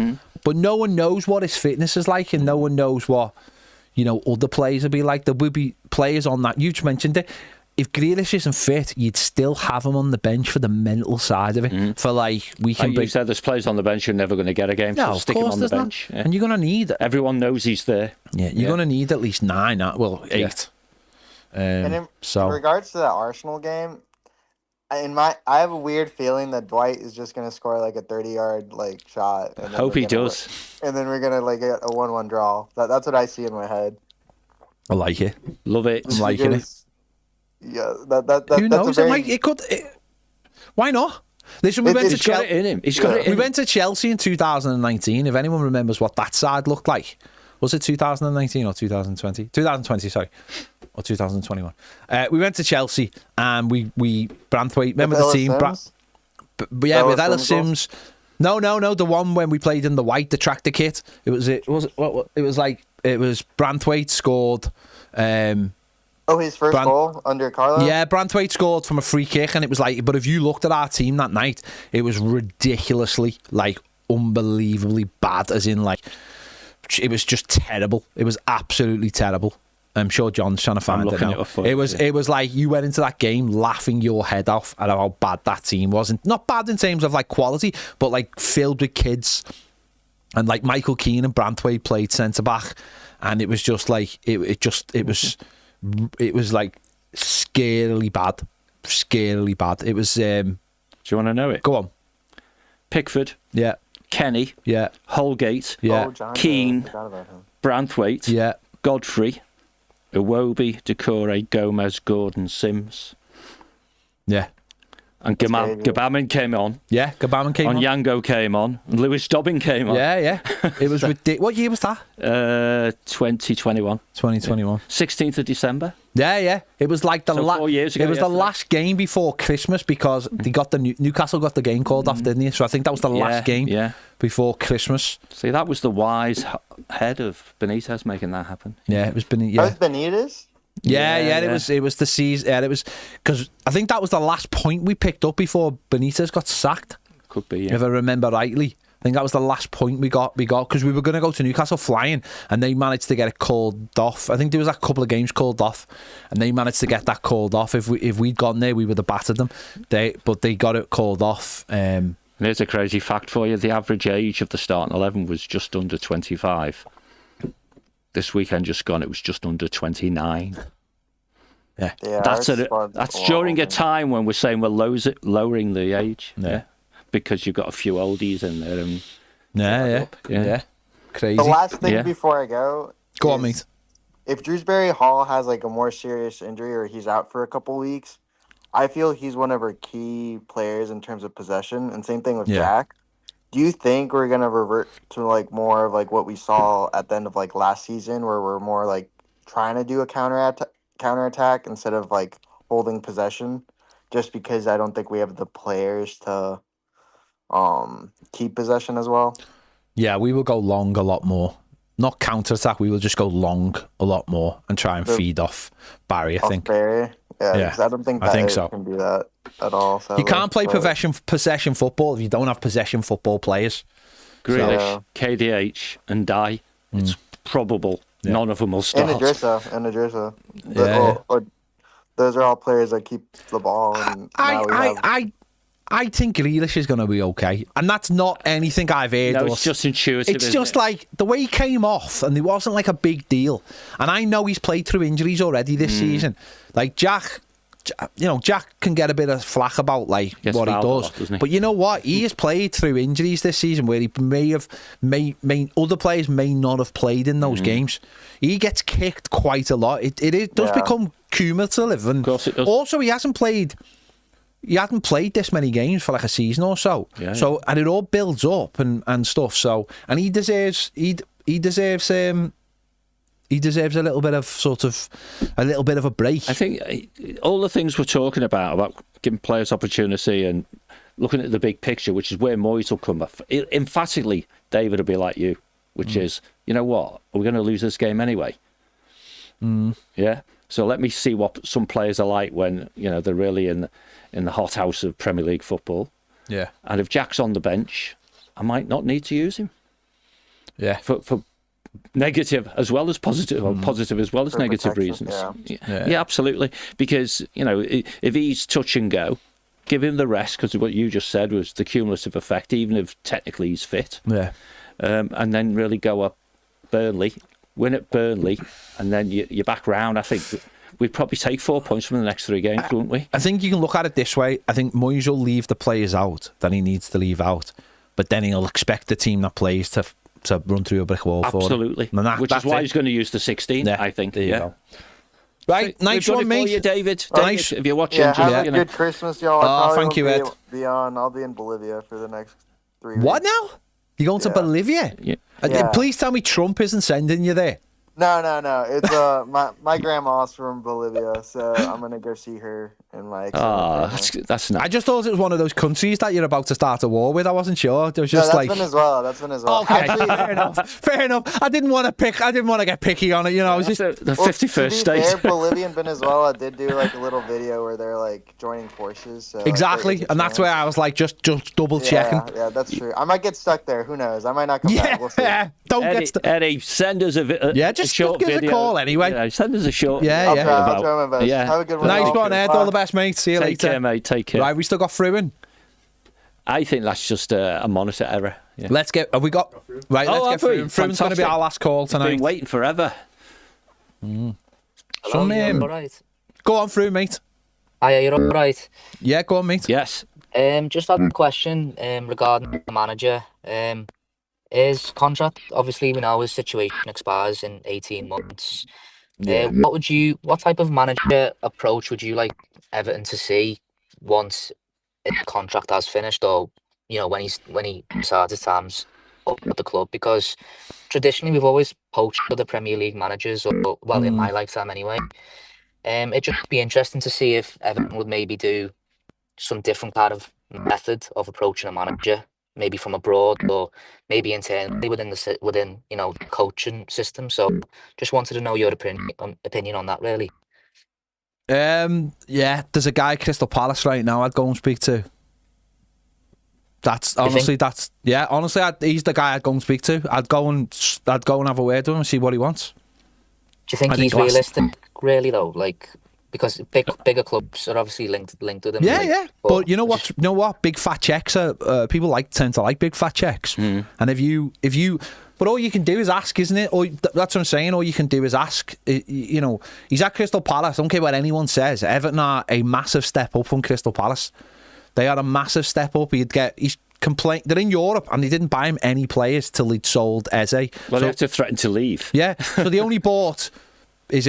But no one knows what his fitness is like, and no one knows what, other players will be like. There will be players on that. You just mentioned it. if Grealish isn't fit, you'd still have him on the bench for the mental side of it. For like, we can you said there's players on the bench who are never going to get a game, no, so stick him on the bench. Yeah. And you're going to need... Everyone knows he's there. Yeah, you're going to need at least 9, 8. Yeah. And in regards to that Arsenal game, I have a weird feeling that Dwight is just going to score like a 30-yard like shot. And hope he does. And then we're going to like get a 1-1 draw. That's what I see in my head. I like it. Love it. I'm liking it. Yeah, who knows? It could. Why not? Listen, we went to got it in him. He's got it in We went to Chelsea in 2019. If anyone remembers what that side looked like, was it 2019 or 2020? 2020, sorry, or 2021. We went to Chelsea and we Branthwaite. Remember the team? With Ella Sims. No. The one when we played in the white, the tractor kit. It was Branthwaite scored. His first goal under Carlo? Yeah, Branthwaite scored from a free kick, and it was like, but if you looked at our team that night, it was ridiculously, like, unbelievably bad, as in, like, it was just terrible. It was absolutely terrible. I'm sure John's trying to find it now. It was like you went into that game laughing your head off at how bad that team was. And not bad in terms of, like, quality, but, like, filled with kids. And, like, Michael Keane and Branthwaite played centre-back, and it was just, like, it was like scarily bad. It was. Do you want to know it? Go on. Pickford. Yeah. Kenny. Yeah. Holgate. Yeah. Keane. Branthwaite. Yeah. Godfrey. Iwobi, Decore, Gomez, Gordon, Sims. Yeah. And Gabamin came on. Yeah, Gabamin came on. Yango came on. And Lewis Dobbin came on. Yeah. It was ridiculous. What year was that? 2021. 2021. 16th of December. Yeah. It was like 4 years ago. It was the last game before Christmas because they got Newcastle got the game called off, didn't they? So I think that was the last game before Christmas. See, that was the wise head of Benitez making that happen. Yeah, it was Benitez. Yeah. That was Benitez? Yeah. It was the season. Yeah, it was because I think that was the last point we picked up before Benitez got sacked. Could be, yeah. If I remember rightly. I think that was the last point we got because we were going to go to Newcastle flying, and they managed to get it called off. I think there was a couple of games called off, and they managed to get that called off. If we'd gone there, we would have battered them. But they got it called off. Here's a crazy fact for you: the average age of the starting 11 was just under 25. This weekend just gone, it was just under 29. Yeah, that's during a time when we're saying we're lowering the age. Yeah, because you've got a few oldies in there. And yeah, crazy. The last thing before I go on, mate. If Drewsbury Hall has like a more serious injury or he's out for a couple weeks, I feel he's one of our key players in terms of possession. And same thing with Jack. Do you think we're gonna revert to like more of like what we saw at the end of like last season, where we're more like trying to do a counterattack instead of like holding possession? Just because I don't think we have the players to keep possession as well. Yeah, we will go long a lot more. Not counterattack. We will just go long a lot more and try and feed off Barry. I think. Barry. Yeah. I don't think that can do that at all. You can't play possession football if you don't have possession football players. Grealish, KDH, and Dye. It's probable none of them will start. And Idrissa. Those are all players that keep the ball. And I think Grealish is going to be okay. And that's not anything I've heard. No, it's just intuitive. It's just like the way he came off and it wasn't like a big deal. And I know he's played through injuries already this season. Like Jack can get a bit of flack about like what he does. But you know what? He has played through injuries this season where he may other players may not have played in those games. He gets kicked quite a lot. It does become cumulative. And of course it does. Also, he hasn't played this many games for like a season or so. Yeah, and it all builds up and stuff. So, and he deserves a little bit of a break. I think all the things we're talking about giving players opportunity and looking at the big picture, which is where Moyes will come up. Emphatically, David will be like you, which is, you know what, are we going to lose this game anyway? Yeah. So let me see what some players are like when they're really in the hothouse of Premier League football. Yeah. And if Jack's on the bench, I might not need to use him. Yeah. For negative as well as positive, or positive as well as For negative protection, reasons. yeah. Yeah, absolutely. Because, if he's touch and go, give him the rest, because what you just said was the cumulative effect, even if technically he's fit. Yeah. And then really go up Burnley, win at Burnley, and then you're back round. I think we'd probably take 4 points from the next 3 games, wouldn't we? I think you can look at it this way. I think Moyes will leave the players out that he needs to leave out, but then he'll expect the team that plays to run through a brick wall for him. Absolutely. Which is why he's going to use the 16, I think. There you go. Right, nice one, mate. You, David. Nice. If you're watching, have a good Christmas, y'all. Thank you, Ed. I'll be in Bolivia for the next 3 weeks. What now? You're going to Bolivia? Yeah. Please tell me Trump isn't sending you there. No. It's my grandma's from Bolivia, so I'm gonna go see her and my. That's nice. I just thought it was one of those countries that you're about to start a war with. I wasn't sure. It was just that's Venezuela. That's Venezuela. Okay, fair enough. I didn't want to get picky on it. I was just the 51st state. Fair, Bolivia and Venezuela did do like a little video where they're like joining forces. So exactly, and that's where I was like, just double checking. Yeah, that's true. I might get stuck there. Who knows? I might not come back. We'll see. Don't Eddie, get stuck. Eddie, send us a just short give us video. a call anyway. Send us a short. I'll try my best. Yeah. Have a good one. Nice one, Ed. All the best, mate. See you later. Take care, mate. Take care. Right, we still got Fruin. I think that's just a monitor error. Yeah. Have we got? Right, let's get Fruin. Fruin's going to be our last call tonight. Been waiting forever. Hello, you're all right. Go on, Fruin, mate. Hiya, you're all right. Yeah, go on, mate. Yes. Just had a question regarding the manager. His contract, obviously, we know his situation expires in 18 months. What type of manager approach would you like Everton to see once his contract has finished, or when he starts his times up at the club? Because traditionally we've always poached other Premier League managers, or in my lifetime anyway. It'd just be interesting to see if Everton would maybe do some different kind of method of approaching a manager, maybe from abroad or maybe internally within the coaching system. So just wanted to know your opinion on that, really. There's a guy at Crystal Palace right now I'd go and speak to. He's the guy I'd go and speak to. I'd go and have a word with him and see what he wants. Do you think he's realistic, really, though? Like, because bigger clubs are obviously linked with him. But you know what? Big fat checks are. People tend to like big fat checks. And but all you can do is ask, isn't it? Or that's what I'm saying. All you can do is ask. He's at Crystal Palace. I don't care what anyone says. Everton are a massive step up from Crystal Palace. They are a massive step up. They're in Europe, and they didn't buy him any players till he'd sold Eze. Well, they had to threaten to leave. Yeah, so they only bought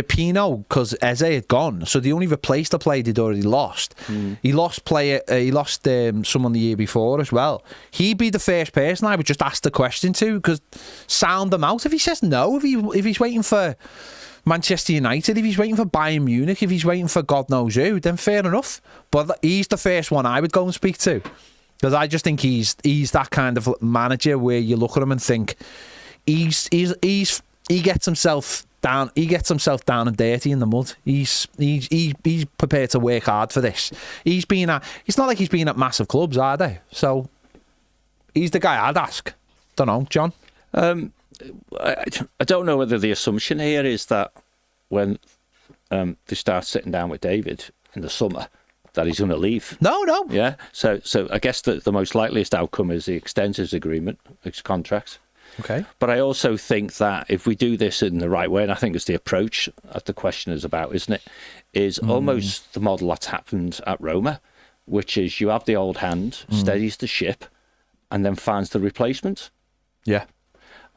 Pino because Eze had gone. So they only replaced the player they'd already lost. He lost someone the year before as well. He'd be the first person I would just ask the question to, because sound them out. If he says no, if he's waiting for Manchester United, if he's waiting for Bayern Munich, if he's waiting for God knows who, then fair enough. But he's the first one I would go and speak to, because I just think he's that kind of manager where you look at him and think he gets himself down. He gets himself down and dirty in the mud. He's prepared to work hard for this. It's not like he's been at massive clubs, are they? So he's the guy I'd ask. Don't know, John. I don't know whether the assumption here is that when they start sitting down with David in the summer, that he's going to leave. No. Yeah. So I guess the most likeliest outcome is he extends his agreement, his contract. Okay. But I also think that if we do this in the right way, and I think it's the approach that the question is about, isn't it? Is almost the model that's happened at Roma, which is you have the old hand, steadies the ship, and then finds the replacement. Yeah.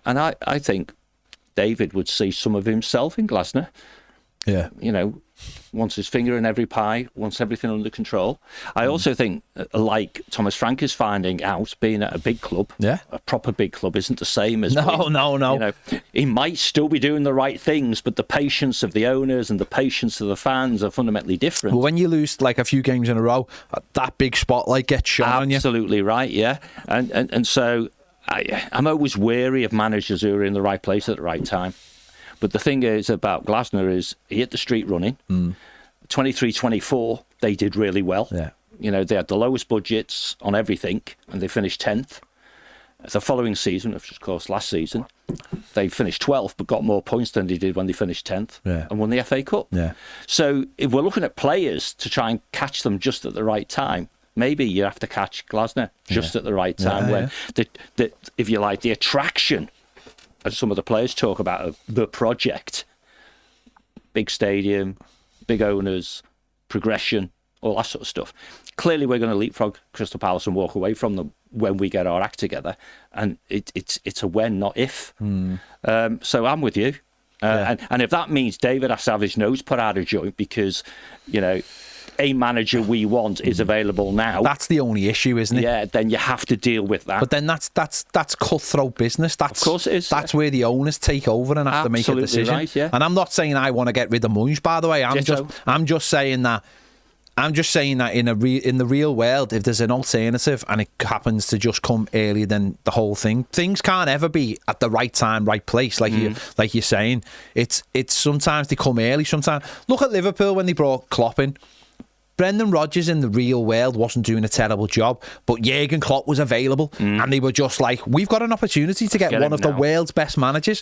And I think David would see some of himself in Glasner. Yeah. Wants his finger in every pie, wants everything under control. I also think, like Thomas Frank is finding out, being at a big club, a proper big club isn't the same as... No. He might still be doing the right things, but the patience of the owners and the patience of the fans are fundamentally different. Well, when you lose like a few games in a row, that big spotlight gets shone on you. Absolutely right, yeah. And so I'm always wary of managers who are in the right place at the right time. But the thing is about Glasner is he hit the street running. 23-24, they did really well. Yeah. They had the lowest budgets on everything, and they finished 10th. The following season, which of course last season, they finished 12th but got more points than they did when they finished 10th and won the FA Cup. Yeah. So if we're looking at players to try and catch them just at the right time, maybe you have to catch Glasner just at the right time when, if you like, the attraction, as some of the players talk about, of the project, big stadium, big owners, progression, all that sort of stuff. Clearly, we're going to leapfrog Crystal Palace and walk away from them when we get our act together, and it's a when, not if. So I'm with you, and if that means David has to have his nose put out of joint because, a manager we want is available now. That's the only issue, isn't it? Yeah, then you have to deal with that. But then that's cutthroat business. Of course it is. That's where the owners take over and have to make a decision. Right, yeah. And I'm not saying I want to get rid of Moyes, by the way. I'm just saying that in the real world, if there's an alternative and it happens to just come earlier than the whole thing, things can't ever be at the right time, right place. Like you're saying, it's sometimes they come early. Sometimes look at Liverpool when they brought Klopp in. Brendan Rodgers in the real world wasn't doing a terrible job, but Jurgen Klopp was available, and they were just like, we've got an opportunity to get one of the world's best managers.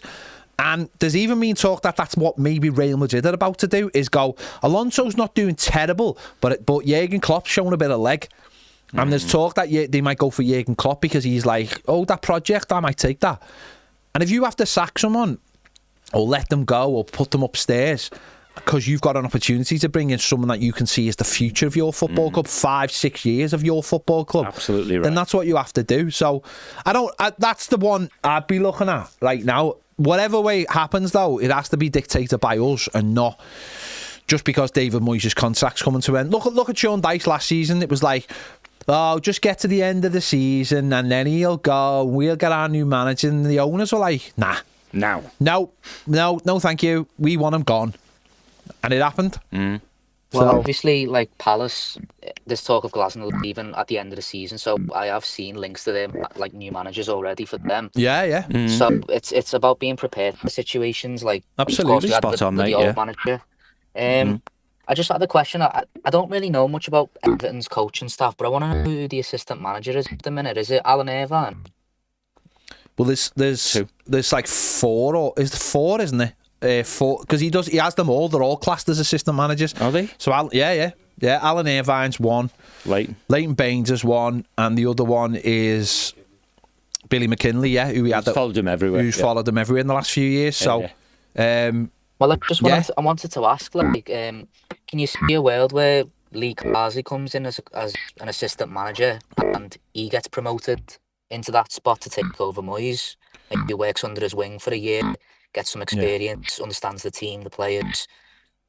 And there's even been talk that that's what maybe Real Madrid are about to do, is go, Alonso's not doing terrible, but Jurgen Klopp's showing a bit of leg. And there's talk that they might go for Jurgen Klopp because he's like, oh, that project, I might take that. And if you have to sack someone or let them go or put them upstairs because you've got an opportunity to bring in someone that you can see as the future of your football club, 5-6 years of your football club. Absolutely right. Then that's what you have to do. So that's the one I'd be looking at right now. Whatever way it happens, though, it has to be dictated by us and not just because David Moyes' contract's coming to an end. Look at Sean Dyche last season. It was like, oh, just get to the end of the season and then he'll go. We'll get our new manager. And the owners were like, nah. No, thank you. We want him gone. And it happened. Well, obviously, like Palace, there's talk of Glasner leaving at the end of the season, so I have seen links to them, like new managers already for them. Yeah. So it's about being prepared for situations like absolutely spot on, mate. The old manager. I just had a question. I don't really know much about Everton's coaching staff, but I want to know who the assistant manager is at the minute. Is it Alan Irvine? Well, there's like four, or is there four, isn't there? Four, because he has them all. They're all classed as assistant managers. Are they? So Alan Irvine's one, Leighton Baines is one, and the other one is Billy McKinley. Yeah, who we had followed him everywhere. Who's followed him everywhere in the last few years. So, well, I wanted to ask, like, can you see a world where Lee Carsey comes in as an assistant manager and he gets promoted into that spot to take over Moyes? Like, he works under his wing for a year. Gets some experience, understands the team, the players.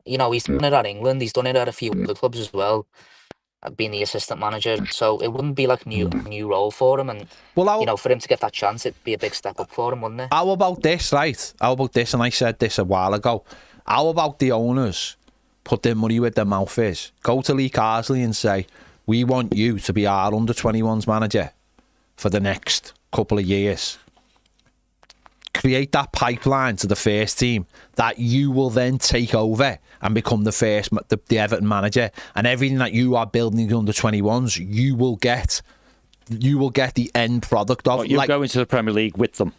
He's done it at England. He's done it at a few other clubs as well, being the assistant manager. So it wouldn't be like a new role for him. And, for him to get that chance, it'd be a big step up for him, wouldn't it? How about this, right? How about this? And I said this a while ago. How about the owners put their money where their mouth is? Go to Lee Carsley and say, we want you to be our under-21s manager for the next couple of years. Create that pipeline to the first team that you will then take over and become the Everton manager, and everything that you are building in the under-21s, you will get the end product of. You're going to the Premier League with them.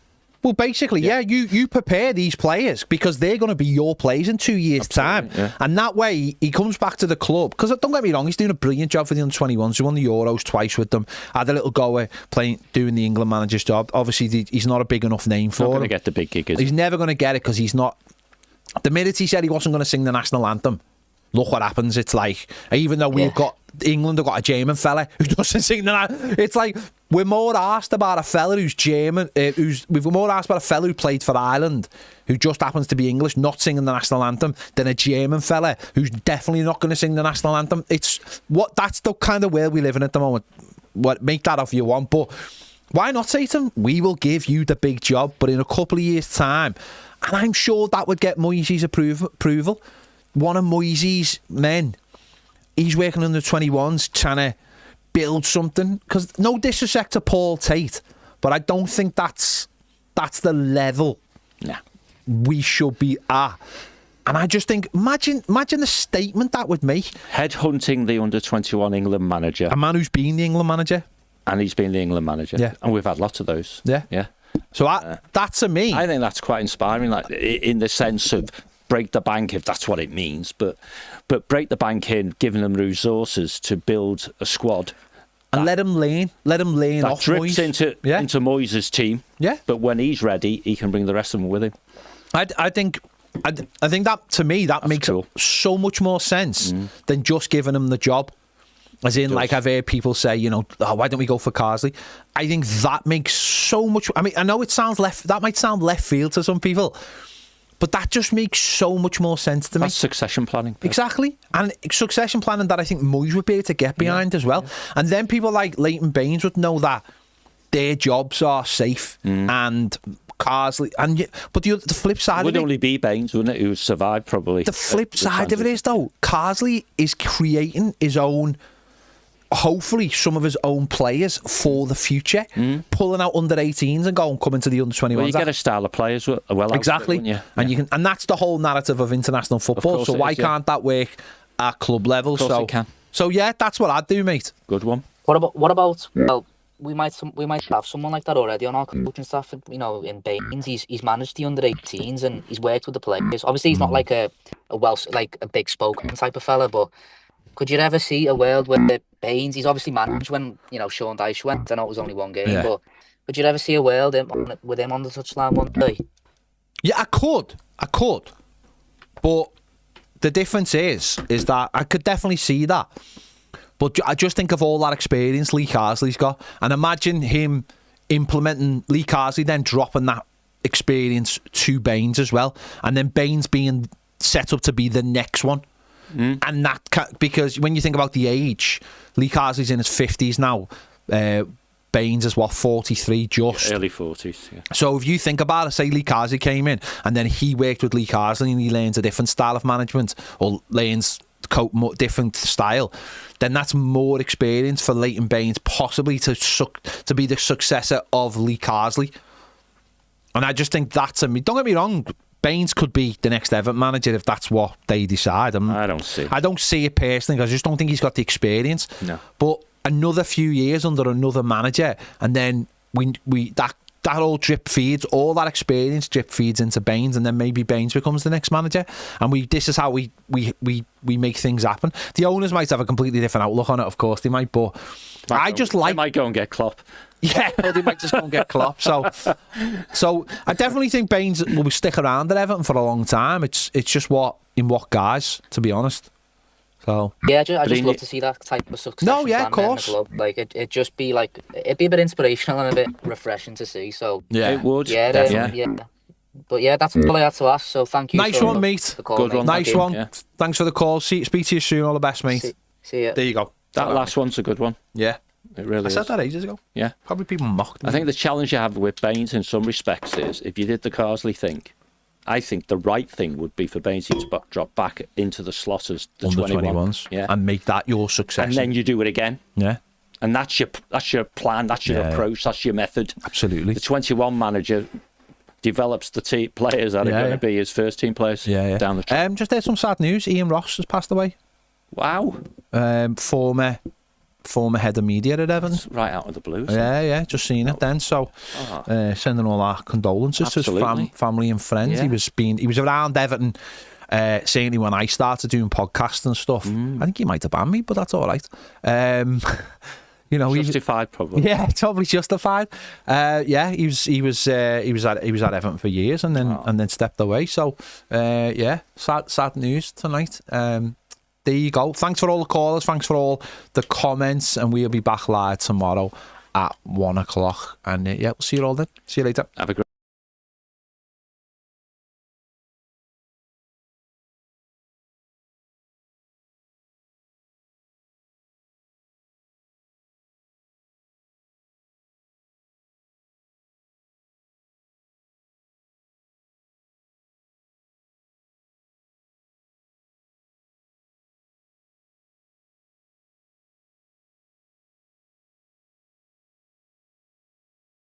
Well, basically, you prepare these players because they're going to be your players in 2 years' time. Yeah. And that way, he comes back to the club. Because don't get me wrong, he's doing a brilliant job for the under-21s. He won the Euros twice with them. Had a little go at doing the England manager's job. Obviously, he's not a big enough name for him. He's not going to get the big gig, is he? He's never going to get it because he's not. The minute he said he wasn't going to sing the national anthem, look what happens. It's like, even though England have got a German fella who doesn't sing the anthem, it's like, we're more asked about a fella who's German, we've more asked about a fella who played for Ireland, who just happens to be English, not singing the national anthem, than a German fella who's definitely not going to sing the national anthem. That's the kind of world we live in at the moment. Make that if you want, but why not say to him, we will give you the big job, but in a couple of years' time, and I'm sure that would get Moyes' approval. One of Moyes' men, he's working on the 21s, trying to build something. Because no disrespect to Paul Tate, but I don't think that's the level we should be at. And I just think, imagine the statement that would make. Headhunting the under-21 England manager. A man who's been the England manager. and he's been the England manager. Yeah. And we've had lots of those. Yeah. Yeah. So that to me, I think that's quite inspiring, like in the sense of break the bank, if that's what it means, but break the bank in, giving them resources to build a squad. And let him lean That off drips Moyes. into Moyes' team. Yeah. But when he's ready, he can bring the rest of them with him. I think that, to me, that makes cool. so much more sense than just giving him the job. As in, like, I've heard people say, why don't we go for Carsley? I think that makes so much... I mean, I know that might sound left field to some people, but that just makes so much more sense to me. That's succession planning. Exactly. And succession planning that I think Moyes would be able to get behind as well. Yeah. And then people like Leighton Baines would know that their jobs are safe and Carsley... But the flip side it would of it... only be Baines, wouldn't it, who would survive probably. The flip side of it is, though, Carsley is creating his own... hopefully some of his own players for the future, pulling out under 18s and coming to the under 21s. Well, you get a style of players well exactly, out of it, you? And you can, and that's the whole narrative of international football. So why can't that work at club level? Of course it can. So yeah, that's what I'd do, mate. Good one. What about? Well, we might have someone like that already on our coaching staff. In Baines, he's managed the under 18s and he's worked with the players. Obviously, he's not like a big spoken type of fella, but. Could you ever see a world where Baines, he's obviously managed when, Sean Dyche went, I know it was only one game, but could you ever see a world with him on the touchline one day? Yeah, I could. But the difference is that I could definitely see that. But I just think of all that experience Lee Carsley's got, and imagine him implementing Lee Carsley, then dropping that experience to Baines as well, and then Baines being set up to be the next one. And because when you think about the age, Lee Carsley's in his 50s now. Baines is 43, just early 40s. Yeah. So if you think about it, say Lee Carsley came in and then he worked with Lee Carsley and he learns a different style of management or learns different style, then that's more experience for Leighton Baines possibly to be the successor of Lee Carsley. And I just think that, to me, don't get me wrong, Baines could be the next Everton manager if that's what they decide. I don't see it. I don't see it personally. I just don't think he's got the experience. No. But another few years under another manager, and then that all drip feeds, all that experience drip feeds into Baines, and then maybe Baines becomes the next manager. And this is how we make things happen. The owners might have a completely different outlook on it, of course they might, but they might go and get Klopp. Yeah, or they might just go and get Klopp. So I definitely think Baines will stick around at Everton for a long time. It's just what guys, to be honest. So yeah, I just love to see that type of success. No, yeah, of course. In the club. Like it'd be a bit inspirational and a bit refreshing to see. So yeah, it would. Yeah. But yeah, that's all I had to ask. So thank you. Nice one, mate. Good one. Nice one. Yeah. Thanks for the call. Speak to you soon. All the best, mate. See ya. There you go. That last one's a good one. Yeah. It really is. I said that ages ago. Yeah. Probably people mocked me. I think the challenge you have with Baines in some respects is, if you did the Carsley thing, I think the right thing would be for Baines to drop back into the slot as the under 21s. Yeah. And make that your success. And then you do it again. Yeah. And that's your plan, that's your approach, that's your method. Absolutely. The 21 manager develops the players that are going to be his first team players down the track. Just there's some sad news. Ian Ross has passed away. Wow. Former head of media at Everton. That's right out of the blue. Yeah, just seen it then. So, sending all our condolences to his family and friends. Yeah. He was around Everton, certainly when I started doing podcasts and stuff. I think he might have banned me, but that's all right. Justified, probably. Yeah, totally justified. He was at Everton for years and then stepped away. So, sad news tonight. There you go. Thanks for all the callers. Thanks for all the comments. And we'll be back live tomorrow at 1:00. And we'll see you all then. See you later. Have a great